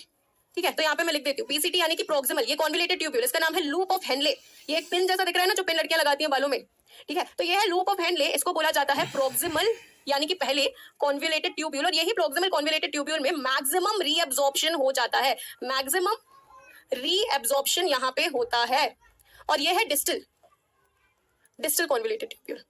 A: ठीक है, तो यहाँ पे मैं लिख देती हूँ पीसीटी यानी कि प्रोक्सिमल, ये कॉन्वोल्यूटेड ट्यूब्यूल, इसका नाम है लूप ऑफ हेनले। ये एक पिन जैसा दिख रहा है ना जो पिन लड़कियां लगाती हैं बालों में, ठीक है, तो ये है लूप ऑफ हेनले, इसको बोला जाता है प्रोक्सिमल यानी कि पहले कॉन्वोल्यूटेड ट्यूब्यूल। और यही प्रोक्सिमल कॉन्वोल्यूटेड ट्यूब्यूल में मैक्सिमम रीअब्सॉर्प्शन हो जाता है, मैक्सिमम रीअब्सॉर्प्शन यहाँ पे होता है। और ये है डिस्टल, डिस्टल कॉन्वोल्यूटेड ट्यूब्यूल।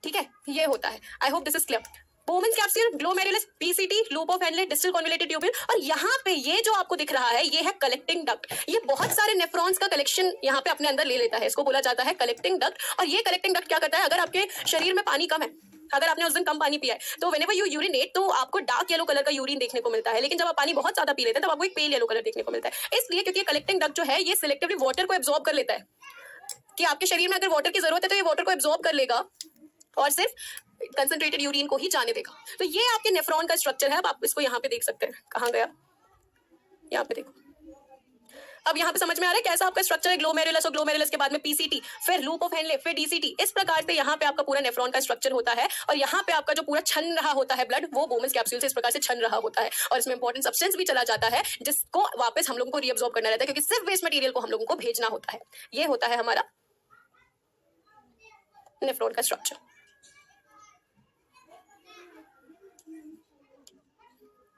A: ठीक है, ये होता है। I hope this is clear. Bowman's capsule, glomerulus, PCT, loop of Henle, distal convoluted tubule. और यहाँ पे ये जो आपको दिख रहा है ये है कलेक्टिंग डक्ट। ये बहुत सारे नेफ्रॉन्स का कलेक्शन यहाँ पे अपने अंदर ले लेता है, इसको बोला जाता है कलेक्टिंग डक्ट। और ये कलेक्टिंग डक्ट क्या करता है, अगर आपके शरीर में पानी कम है, अगर आपने उस दिन कम पानी पिया है तो व्हेनेवर यू यूरिनेट तो आपको डार्क येलो कलर का यूरिन देखने को मिलता है, लेकिन जब आप पानी बहुत ज्यादा पी लेते हैं तब आपको एक पेल येलो कलर देखने को मिलता है। इसलिए क्योंकि कलेक्टिंग डक्ट जो है ये सिलेक्टिवली वाटर को एब्जॉर्ब कर लेता है, कि आपके शरीर में अगर वाटर की जरूरत है तो ये वाटर को एब्जॉर्ब कर लेगा और सिर्फ कंसंट्रेटेड यूरिन को ही जाने देगा। तो ये आपके नेफ्रॉन का स्ट्रक्चर है। अब आप इसको यहाँ पे देख सकते हैं, कहाँ गया, यहाँ पे देखो। अब यहाँ पे समझ में आ रहा है कैसा आपका स्ट्रक्चर है, ग्लोमेरुलस और ग्लोमेरुलस के बाद में पीसीटी, फिर लूप ऑफ हेनले, फिर डीसीटी। इस प्रकार से यहाँ पे आपका पूरा नेफ्रॉन का स्ट्रक्चर होता है। और यहाँ पे आपका जो पूरा छन रहा होता है ब्लड, वो बोमेन्स कैप्सूल से इस प्रकार से छन रहा होता है। और इसमें इंपॉर्टेंट सब्सटेंस भी चला जाता है जिसको वापस हम लोगों को रीअब्सॉर्ब करना रहता है, क्योंकि सिर्फ वेस्ट मटेरियल को हम लोगों को भेजना होता है। ये होता है हमारा नेफ्रॉन का स्ट्रक्चर।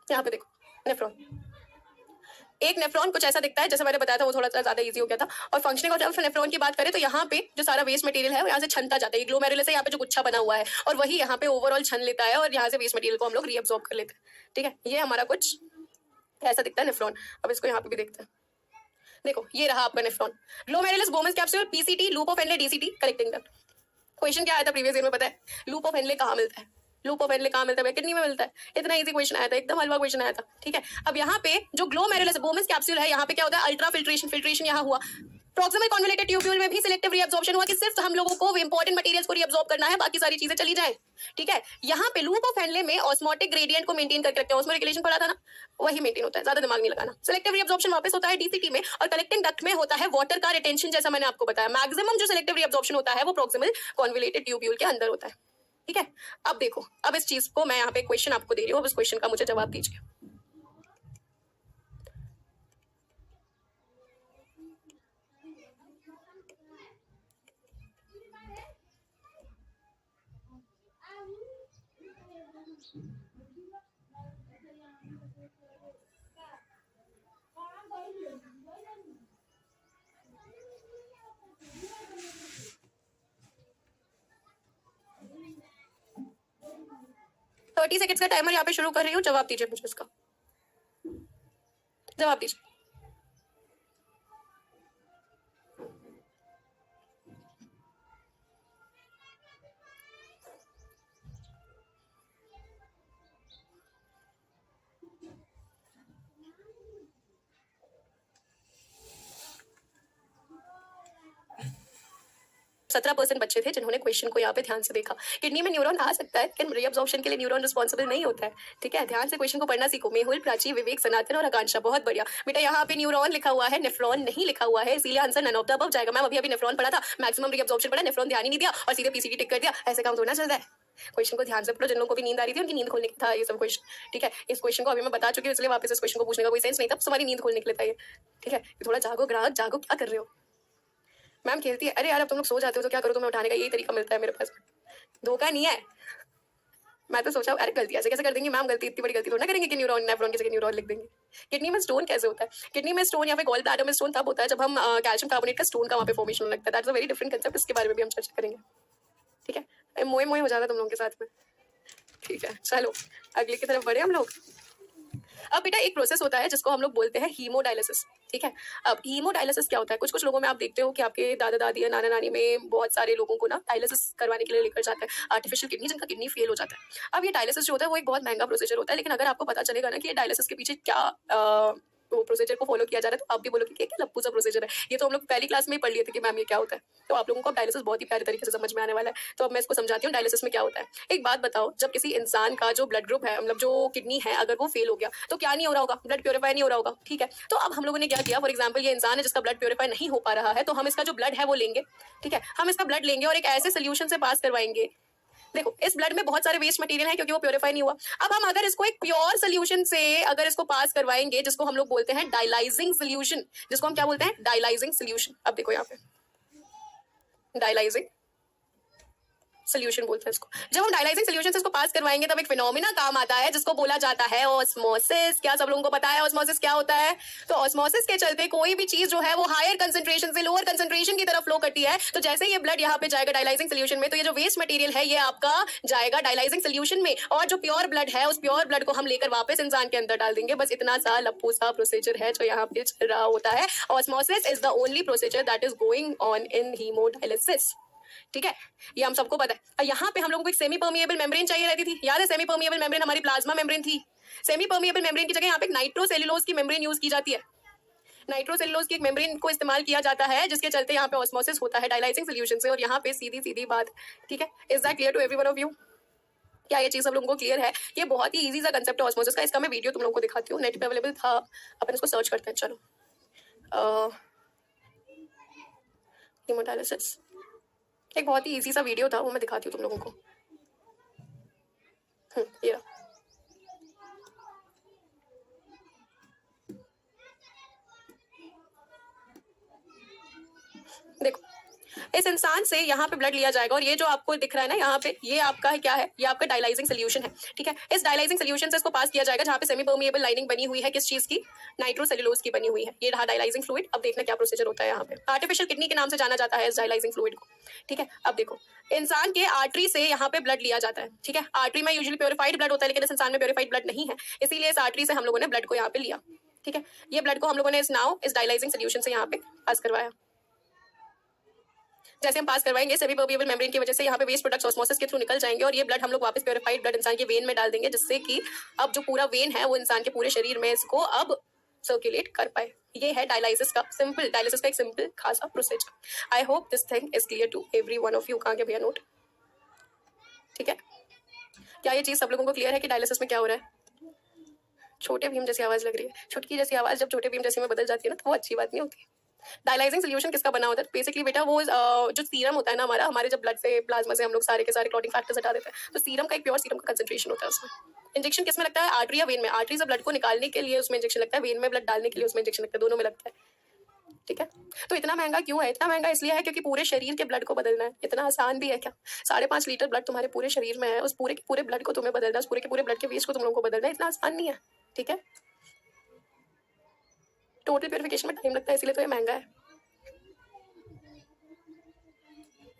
A: यहाँ पे देखो नेफ्रॉन, एक नेफ्रॉन कुछ ऐसा दिखता है, जैसे मैंने बताया था वो थोड़ा सा ज्यादा इजी हो गया था। और फंक्शनिंग और जब नेफ्रॉन की बात करें तो यहाँ पे जो सारा वेस्ट मटेरियल है वो यहाँ से छनता जाता है। ग्लोमेरुलस है यहाँ पे जो गुच्छा बना हुआ है और वही यहाँ पे ओवरऑल छन लेता है और यहाँ से वेस्ट मटेरियल को हम लोग रीअब्सॉर्ब कर लेते हैं। ठीक है, ये हमारा कुछ ऐसा दिखता है नेफ्रॉन। अब इसको यहाँ पे भी देखते हैं, देखो ये रहा आपका nephron, glomerulus, Bowman's capsule, PCT, loop of Henle, DCT, collecting duct. Question क्या आया था प्रीवियस ईयर में पता है, लूप ऑफ हेनले कहाँ मिलता है, लूप ऑफ हेनले कहाँ मिलता है, किडनी में मिलता है। इतना इजी क्वेश्चन आया था, एकदम हलवा क्वेश्चन आया था। ठीक है, अब यहाँ पे जो ग्लोमेरुलस बोमेन्स कैप्सूल है, यहाँ पे क्या होता है, अल्ट्रा फिल्ट्रेशन, फिल्ट्रेशन यहाँ हुआ। प्रोक्सिमल कॉन्वोल्यूटेड ट्यूब्यूल में भी सिलेक्टिव रीअब्सॉर्प्शन हुआ कि सिर्फ हम लोगों को इंपॉर्टेंट मटेरियल्स को रीअब्सॉर्ब करना है, बाकी सारी चीजें चली जाए। ठीक है, यहाँ पे लूप ऑफ हेनले में ऑस्मोटिक ग्रेडियंट को मेंटेन करके रखते हैं, ऑस्मो रेगुलेशन पढ़ा था ना, वही मेंटेन होता है, ज्यादा दिमाग नहीं लगाना। सिलेक्टिव रीअब्सॉर्प्शन वापस होता है डीसीटी में। और कलेक्टिंग डक्ट में होता है वाटर का रिटेंशन, जैसा मैंने आपको बताया। मैक्सिमम जो सिलेक्टिव रीअब्सॉर्प्शन होता है वो प्रोक्सिमल कॉन्वोल्यूटेड ट्यूब्यूल के अंदर होता है। ठीक है, अब देखो, अब इस चीज को मैं यहाँ पे क्वेश्चन आपको दे रही हूँ, अब इस क्वेश्चन का मुझे जवाब दीजिए। थर्टी सेकेंड्स का टाइमर यहाँ पे शुरू कर रही हूँ, जवाब दीजिए मुझे इसका, जवाब दीजिए। सत्रह % बच्चे थे जिन्होंने क्वेश्चन को यहाँ पे ध्यान से देखा। किडनी में न्यूरॉन आ सकता है लेकिन रीअब्सॉर्प्शन के लिए न्यूरॉन रिस्पॉन्सिबल नहीं होता है। ठीक है, ध्यान से क्वेश्चन को पढ़ना सीखो। मेहुल, प्राची, विवेक, सनातन और आकांक्षा, बहुत बढ़िया बेटा। यहाँ पे न्यूरॉन लिखा हुआ है, नेफ्रॉन नहीं लिखा हुआ है, इसीलिए answer none of the above जाएगा। मैम अभी नेफ्रॉन पढ़ा था, मैक्सिमम रीअब्सॉर्प्शन पढ़ा, नेफ्रॉन ध्यान ही नहीं दिया और सीधे पीसीटी टिक कर दिया, ऐसे काम थोड़ा चलता है। क्वेश्चन को ध्यान से पढ़ो, जिन लोगों को भी नींद आ रही थी उनकी नींद खोलने था ये सब क्वेश्चन। ठीक है, इस क्वेश्चन को अभी मैं बता चुकी हूँ, इसलिए वापस इस क्वेश्चन को पूछने का कोई सेंस नहीं था, तुम्हारी नींद खोलने के लिए था ये। ठीक है, थोड़ा जागो ग्राहक, जागो, क्या कर रहे हो। मैम खेलती है, अरे यार अब तुम लोग सो जाते हो तो क्या करो, तुम्हें उठाने का यही तरीका मिलता है मेरे पास, धोखा नहीं है। मैं तो सोचा अरे गलती ऐसे कैसे कर देंगी मैम, गलती इतनी बड़ी गलती थोड़ा ना करेंगे कि न्यूरॉन नेफ्रॉन की जगह न्यूरॉन लिख देंगे। किडनी में स्टोन कैसे होता है, किडनी में स्टोन या फिर गॉल ब्लैडर में स्टोन तब होता है जब हम कैल्शियम कार्बोनेट का स्टोन का वहाँ पे फॉर्मेशन लगता है। That's a very different concept, इसके बारे में भी हम चर्चा करेंगे। ठीक है, मोए मोए हो जाता है तुम लोगों के साथ में। ठीक है, चलो अगले की तरफ बढ़े हम लोग। अब बेटा एक प्रोसेस होता है जिसको हम लोग बोलते हैं हीमोडायलिसिस। ठीक है, अब हीमोडायलिसिस क्या होता है, कुछ कुछ लोगों में आप देखते हो कि आपके दादा दादी या नाना नानी में बहुत सारे लोगों को ना डायलिसिस करवाने के लिए लेकर जाते हैं, आर्टिफिशियल किडनी, जिनका किडनी फेल हो जाता है। अब ये डायलिसिस जो होता है वो एक बहुत महंगा प्रोसीजर होता है, लेकिन अगर आपको पता चलेगा ना कि ये डायलिसिस के पीछे क्या वो प्रोसीजर को फॉलो किया जा रहा है, तो आप भी बोलोगे कि क्या लप्पू सा प्रोसीजर है। ये तो हम लोग पहली क्लास में ही पढ़ लिए थे कि मैम ये क्या होता है। तो आप लोगों को डायलिसिस बहुत ही प्यारे तरीके से समझ में आने वाला है। तो अब मैं इसको समझाती हूँ डायलिसिस में क्या होता है। एक बात बताओ, जब किसी इंसान का जो ब्लड ग्रुप है, मतलब जो किडनी है, अगर वो फेल हो गया तो क्या नहीं हो रहा होगा, ब्लड प्योरीफाई नहीं हो रहा होगा, ठीक है। तो अब हम लोगों ने क्या किया, फॉर एग्जाम्पल ये इंसान है जिसका ब्लड प्योरीफाई नहीं हो पा रहा है, तो हम इसका जो ब्लड है वो लेंगे, ठीक है। हम इसका ब्लड लेंगे और एक ऐसे सोल्यूशन से पास करवाएंगे। देखो इस ब्लड में बहुत सारे वेस्ट मटेरियल है क्योंकि वो प्योरीफाई नहीं हुआ। अब हम अगर इसको एक प्योर सोल्यूशन से अगर इसको पास करवाएंगे, जिसको हम लोग बोलते हैं डायलाइजिंग सोल्यूशन, जिसको हम क्या बोलते हैं, डायलाइजिंग सोल्यूशन। अब देखो यहाँ पे डायलाइजिंग सोल्यूशन बोलते हैं इसको। जब हम डायलाइजिंग सोल्यूशन से इसको पास करवाएंगे तब एक फिनोमिना काम आता है जिसको बोला जाता है ऑस्मोसिस। क्या सब लोगों को पता है ऑस्मोसिस क्या होता है? तो ऑस्मोसिस के चलते कोई भी चीज जो है वो हायर कंसंट्रेशन से लोअर कंसंट्रेशन की तरफ फ्लो करती है। तो जैसे ये ब्लड यहाँ पे जाएगा डायलाइजिंग सोल्यूशन में, तो ये जो वेस्ट मटेरियल है ये आपका जाएगा डायलाइजिंग सोल्यूशन में, और जो प्योर ब्लड है उस प्योर ब्लड को हम लेकर वापस इंसान के अंदर डाल देंगे। बस इतना सा लप्पू सा प्रोसीजर है जो यहाँ पे चल रहा होता है। Osmosis is the only procedure that is going on in haemodialysis, ठीक है। ये हम सबको पता है। और यहाँ पे हम लोगों को एक सेमी परमिएबल मेम्ब्रेन चाहिए रहती थी, याद है? सेमी परमिएबल मेम्ब्रेन हमारी प्लाज्मा मेम्ब्रेन थी। सेमी परमिएबल मेम्ब्रेन की जगह यहाँ पे नाइट्रोसेल्युलोज की मेम्ब्रेन यूज की जाती है। नाइट्रोसेल्युलोज की एक मेम्ब्रेन को इस्तेमाल किया जाता है जिसके चलते यहाँ पे ऑस्मोसिस होता है डायलाइजिंग सोल्यूशन से। और यहाँ पे सीधी सीधी बात, ठीक है। Is that clear to everyone of you? क्या ये चीज सब लोगों को क्लियर है? ये बहुत ही इजी सा कंसेप्ट है ऑस्मोसिस का। इसका मैं वीडियो तुम लोगों को दिखाती हूँ, नेट पे अवेलेबल था, अपन इसको सर्च करते हैं। चलो हीमोडायलिसिस, एक बहुत ही इजी सा वीडियो था, वो मैं दिखाती हूँ तुम लोगों को। ये रहा। देखो इस इंसान से यहाँ पे ब्लड लिया जाएगा और ये जो आपको दिख रहा है ना यहाँ पे, ये आपका है क्या है, ये आपका डायलाइजिंग सोल्यूशन है, ठीक है। इस डायलाइजिंग सोल्यूशन से इसको पास किया जाएगा जहाँ पे सेमी परमिएबल लाइनिंग बनी हुई है, किस चीज की, नाइट्रोसेल्युलोज की बनी हुई है। ये रहा डायलाइजिंग फ्लूइड। अब देखना क्या प्रोसीजर होता है यहाँ पे। आर्टिफिशियल किडनी के नाम से जाना जाता है इस डायलाइजिंग फ्लूइड को, ठीक है। अब देखो इंसान के आर्टरी से यहाँ पे ब्लड लिया जाता है, ठीक है। आर्टरी में यूजुअली प्योरीफाइड ब्लड होता है, लेकिन इस इंसान में प्योरीफाइड ब्लड नहीं है, इसीलिए इस आर्टरी से हम लोगों ने ब्लड को यहाँ पे लिया, ठीक है। ये ब्लड को हम लोगों ने इस डायलाइजिंग सोल्यूशन से यहाँ पे पास करवाया। जैसे हम पास करवाएंगे सेमी परमिएबल मेम्ब्रेन की वजह से यहाँ पे वेस्ट प्रोडक्ट्स ऑस्मोसिस के थ्रू निकल जाएंगे और ये ब्लड हम लोग वापस प्योरीफाइड ब्लड इंसान के वेन में डाल देंगे, जिससे कि अब जो पूरा वेन है वो इंसान के पूरे शरीर में इसको अब सर्कुलेट कर पाए। ये है डायलिसिस का एक सिंपल खासा procedure. I hope this thing is clear to every one of you. कहाँ गया भैया नोट? ठीक है, क्या ये चीज सब लोगों को क्लियर है कि डायलिसिस में क्या हो रहा है? छोटे भीम जैसी आवाज लग रही है। छुटकी जैसी आवाज जब छोटे भीम जैसी में बदल जाती है ना तो वो अच्छी बात नहीं होती। डायलाइजिंग सोल्यूशन किसका बना होता है? बेसिकली बेटा वो जो सीरम होता है ना हमारा, हमारे जब ब्लड से प्लाज्मा से हम लोग सारे के सारे क्लॉटिंग फैक्टर्स हटा देते हैं, तो सीरम का एक प्योर सीरम का कंसंट्रेशन होता है उसमें। इंजेक्शन किस में लगता है? आर्टरी या वेन में? आर्टरी से ब्लड को निकालने के लिए उसमें इंजेक्शन लगता है, वेन में ब्लड डालने के लिए उसमें इंजेक्शन लगता है, दोनों में लगता है, ठीक है। तो इतना महंगा क्यों है? इतना महंगा इसलिए है क्योंकि पूरे शरीर के ब्लड को बदलना है। इतना आसान भी है क्या? 5.5 लीटर ब्लड तुम्हारे पूरे शरीर में है, उस पूरे के पूरे ब्लड को तुम्हें बदलना, उस पूरे के पूरे ब्लड के वेस्ट को तुम लोगों को बदलना इतना आसान नहीं है, ठीक है। टोटल प्योरिफिकेशन में टाइम लगता है, इसलिए तो ये महंगा है।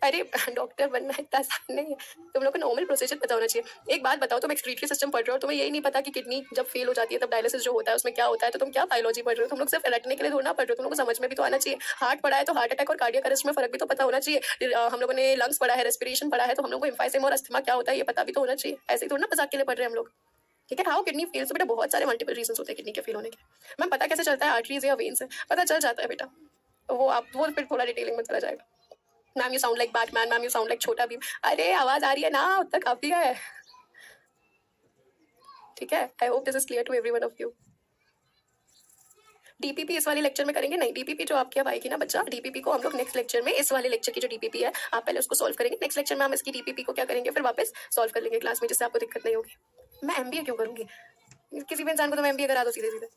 A: अरे डॉक्टर बनना इतना आसान नहीं है, तुम लोग को नॉर्मल प्रोसीजर पता होना चाहिए। एक बात बताओ, तुम एक्सक्रीटरी सिस्टम पढ़ रहे हो, तुम्हें यही नहीं पता कि किडनी जब फेल हो जाती है तब डायलिसिस जो होता है उसमें क्या होता है, तो तुम क्या बायोलॉजी पढ़ रहे हो? तुम लोग सिर्फ रटने के लिए थोड़ा ना पढ़ रहे हो, तुम लोग को समझ में भी तो आना चाहिए। हार्ट पढ़ा है तो हार्ट अटैक और कार्डियक अरेस्ट में फर्क भी तो पता होना चाहिए। हम लोगों ने लंग्स पढ़ा है, रेस्पिरेशन पढ़ा है, तो हम लोग को एम्फाइसेम और अस्थमा क्या होता है ये पता भी तो होना चाहिए। ऐसे ही थोड़ा ना मजाक के लिए पढ़ रहे हैं हम लोग, ठीक है। हाउ किडनी फेल्स, बेटा बहुत सारे मल्टीपल रीजन होते हैं किडनी के फेल होने के। मैं पता कैसे चलता है? आर्टरीज या वेन से पता चल जाता है बेटा, वो फिर थोड़ा डिटेलिंग में चला जाएगा। Ma'am you sound like Batman, ma'am you sound like छोटा भीम। अरे आवाज आ रही है ना, उतना काफी है, ठीक है। I hope this is clear to everyone of you. DPP इस वाले लेक्चर में करेंगे नहीं, डीपीपी जो आपकी अब आएगी ना बच्चा, डीपीपी को हम लोग नेक्स्ट लेक्चर में, इस वाले लेक्चर की जो डीपीपी है आप पहले उसको सॉल्व करेंगे, नेक्स्ट लेक्चर में हम इसकी डीपीपी को क्या करेंगे फिर वापस सॉल्व कर लेंगे क्लास में, जिससे आपको दिक्कत नहीं होगी। मैं एमबीए क्यों करूंगी? किसी भी इंसान को तो मैं एमबीए करा दो सीधे सीधे,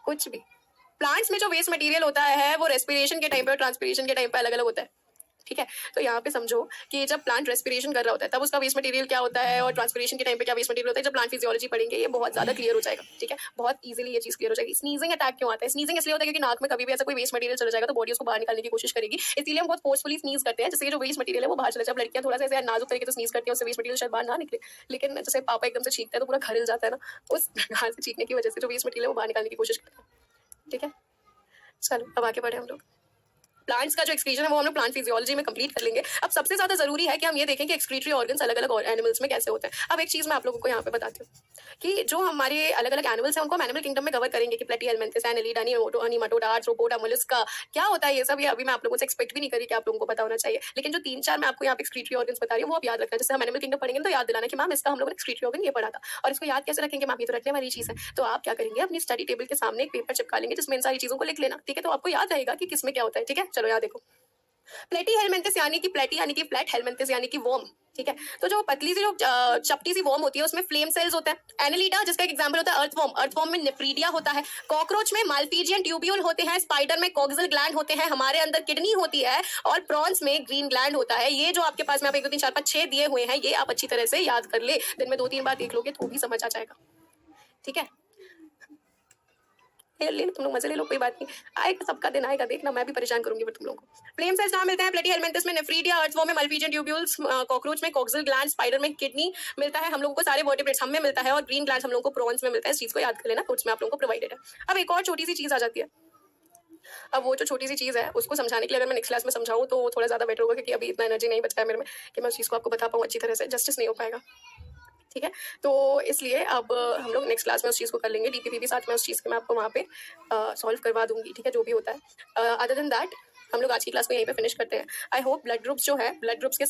A: कुछ भी। प्लांट्स में जो वेस्ट मटेरियल होता है वो रेस्पिरेशन के टाइम पे और ट्रांसपिरेशन के टाइम पे अलग अलग होता है, ठीक है। तो यहाँ पे समझो कि जब प्लांट रेस्पिरेशन कर रहा होता है तब उसका वेस्ट मटेरियल क्या होता है और ट्रांसपिरेशन के टाइम पे क्या वेस्ट मटेरियल होता है। जब प्लांट फिजियोलॉजी पढ़ेंगे ये बहुत ज्यादा क्लियर हो जाएगा, ठीक है। बहुत इजीली ये चीज क्लियर हो जाएगी। स्नीजिंग अटैक क्यों आता है? स्नीजिंग इसलिए होता है क्योंकि नाक में कभी भी ऐसा कोई वेस्ट मटेरियल चला जाएगा तो बॉडी उसको बाहर निकालने की कोशिश करेगी, इसलिए हम बहुत फोर्सफुली स्नीज करते हैं जिससे जो वेस्ट मटेरियल है वो बाहर चला जाए। जब लड़कियां थोड़ा सा ऐसे नाजुक तरीके से स्नीज करती हैं उससे वेस्ट मटेरियल शायद बाहर ना निकले, लेकिन जैसे पापा एकदम से छींकता है तो पूरा घर हिल जाता है ना, उस बाहर से छींकने की वजह से जो वेस्ट मटेरियल है वो बाहर निकालने की कोशिश करता है, ठीक है। चलो अब आगे बढ़े हम लोग। प्लांट्स का जो एक्सक्रीशन है वो हम लोग प्लांट फिजियोलॉजी में कंप्लीट कर लेंगे। अब सबसे ज्यादा जरूरी है कि हम ये देखें कि एक्सक्रीटरी ऑर्गन्स अलग अलग एनिमल्स में कैसे होते हैं। अब एक चीज मैं आप लोगों को यहाँ पे बताती हूँ कि जो हमारे अलग अलग एनिमल्स हैं उनको हम एनिमल किंगडम में कवर करेंगे कि प्लेटीहेलमिन्थस, एनालिडा, निमाटोडा, आर्थ्रोपोडा, मोलस्का, क्या होता है ये सब, ये अभी मैं आप लोगों से एक्सपेक्ट भी नहीं करी कि आप लोगों को पता होना चाहिए। लेकिन जो 3-4 मैं आपको यहाँ पे एक्सक्रीटरी ऑर्गन्स बता रही हूँ वो आप याद रखना। जैसे हम एनिमल किंगडम पढ़ेंगे तो याद दिलाना कि मैम इसका हम लोगों ने एक्सक्रीटरी ऑर्गन ये पढ़ा था। और इसको याद कैसे रखेंगे मैम, ये तो रखने वाली चीज है। तो आप क्या करेंगे, अपनी स्टडी टेबल के सामने एक पेपर चिपका लेंगे जिसमें इन सारी चीजों को लिख लेना, ठीक है। तो आपको याद रहेगा कि किसमें क्या होता है, ठीक है। चलो यहाँ देखो, प्लेटी हेलमेंथिस यानी कि प्लेटी यानी कि फ्लैट, हेलमेंथिस यानी कि वर्म, ठीक है। तो जो पतली सी जो चपटी सी वर्म होती है उसमें फ्लेम सेल्स होते हैं। एनालिडा जिसका एक एग्जांपल होता है अर्थवर्म, अर्थवर्म में नेफ्रीडिया होता है। कॉकरोच में माल्पीजियन ट्यूब्यूल होते हैं। स्पाइडर में कॉक्सियल ग्लैंड होते हैं। हमारे अंदर किडनी होती है और प्रॉन्स में ग्रीन ग्लैंड होता है। ये जो आपके पास में आप 1 2 3 4 5 6 दिए हुए हैं ये आप अच्छी तरह से याद कर ले। दिन में 2-3 बार देख लोगे तो भी समझ आ जाएगा, ठीक है। ले लो तुम लोग, मजे ले लो, कोई बात नहीं, आएगा सबका दिन आएगा, देखना मैं भी परेशान करूंगी फिर तुम लोगों को। फ्लेम सेल्स कहाँ मिलते हैं, प्लेटी हेलमेंथिस में नेफ्रीडिया, अर्थवर्म में माल्पीजियन ट्यूब्यूल्स, कॉकरोच में कॉक्सियल ग्लैंड, स्पाइडर में किडनी मिलता है हम लोगों को, सारे वर्टिब्रेट्स हम में मिलता है और ग्रीन ग्लैंड हम लोगों को प्रॉन्स में मिलता है। इस चीज को याद कर लेना, नोट्स में आप लोगों को प्रोवाइडेड है। अब एक और छोटी सी चीज आ जाती है। अब वो जो छोटी सी चीज है उसको समझाने के लिए अगर मैं नेक्स्ट क्लास में समझाऊं तो थोड़ा ज्यादा बेटर होगा, क्योंकि अभी इतना एनर्जी नहीं बचता है मेरे में कि मैं उस चीज को आपको बता पाऊँ अच्छी तरह से, जस्टिस नहीं हो पाएगा, ठीक है। तो इसलिए अब हम लोग नेक्स्ट क्लास में उस चीज़ को कर लेंगे। डीपीपी भी साथ में उस चीज़ के मैं आपको वहाँ पे सॉल्व करवा दूंगी, ठीक है, जो भी होता है। अदर देन दैट हम लोग आज की क्लास को यहीं पे फिनिश करते हैं। आई होप ब्लड ग्रुप्स जो है, ब्लड ग्रुप्स के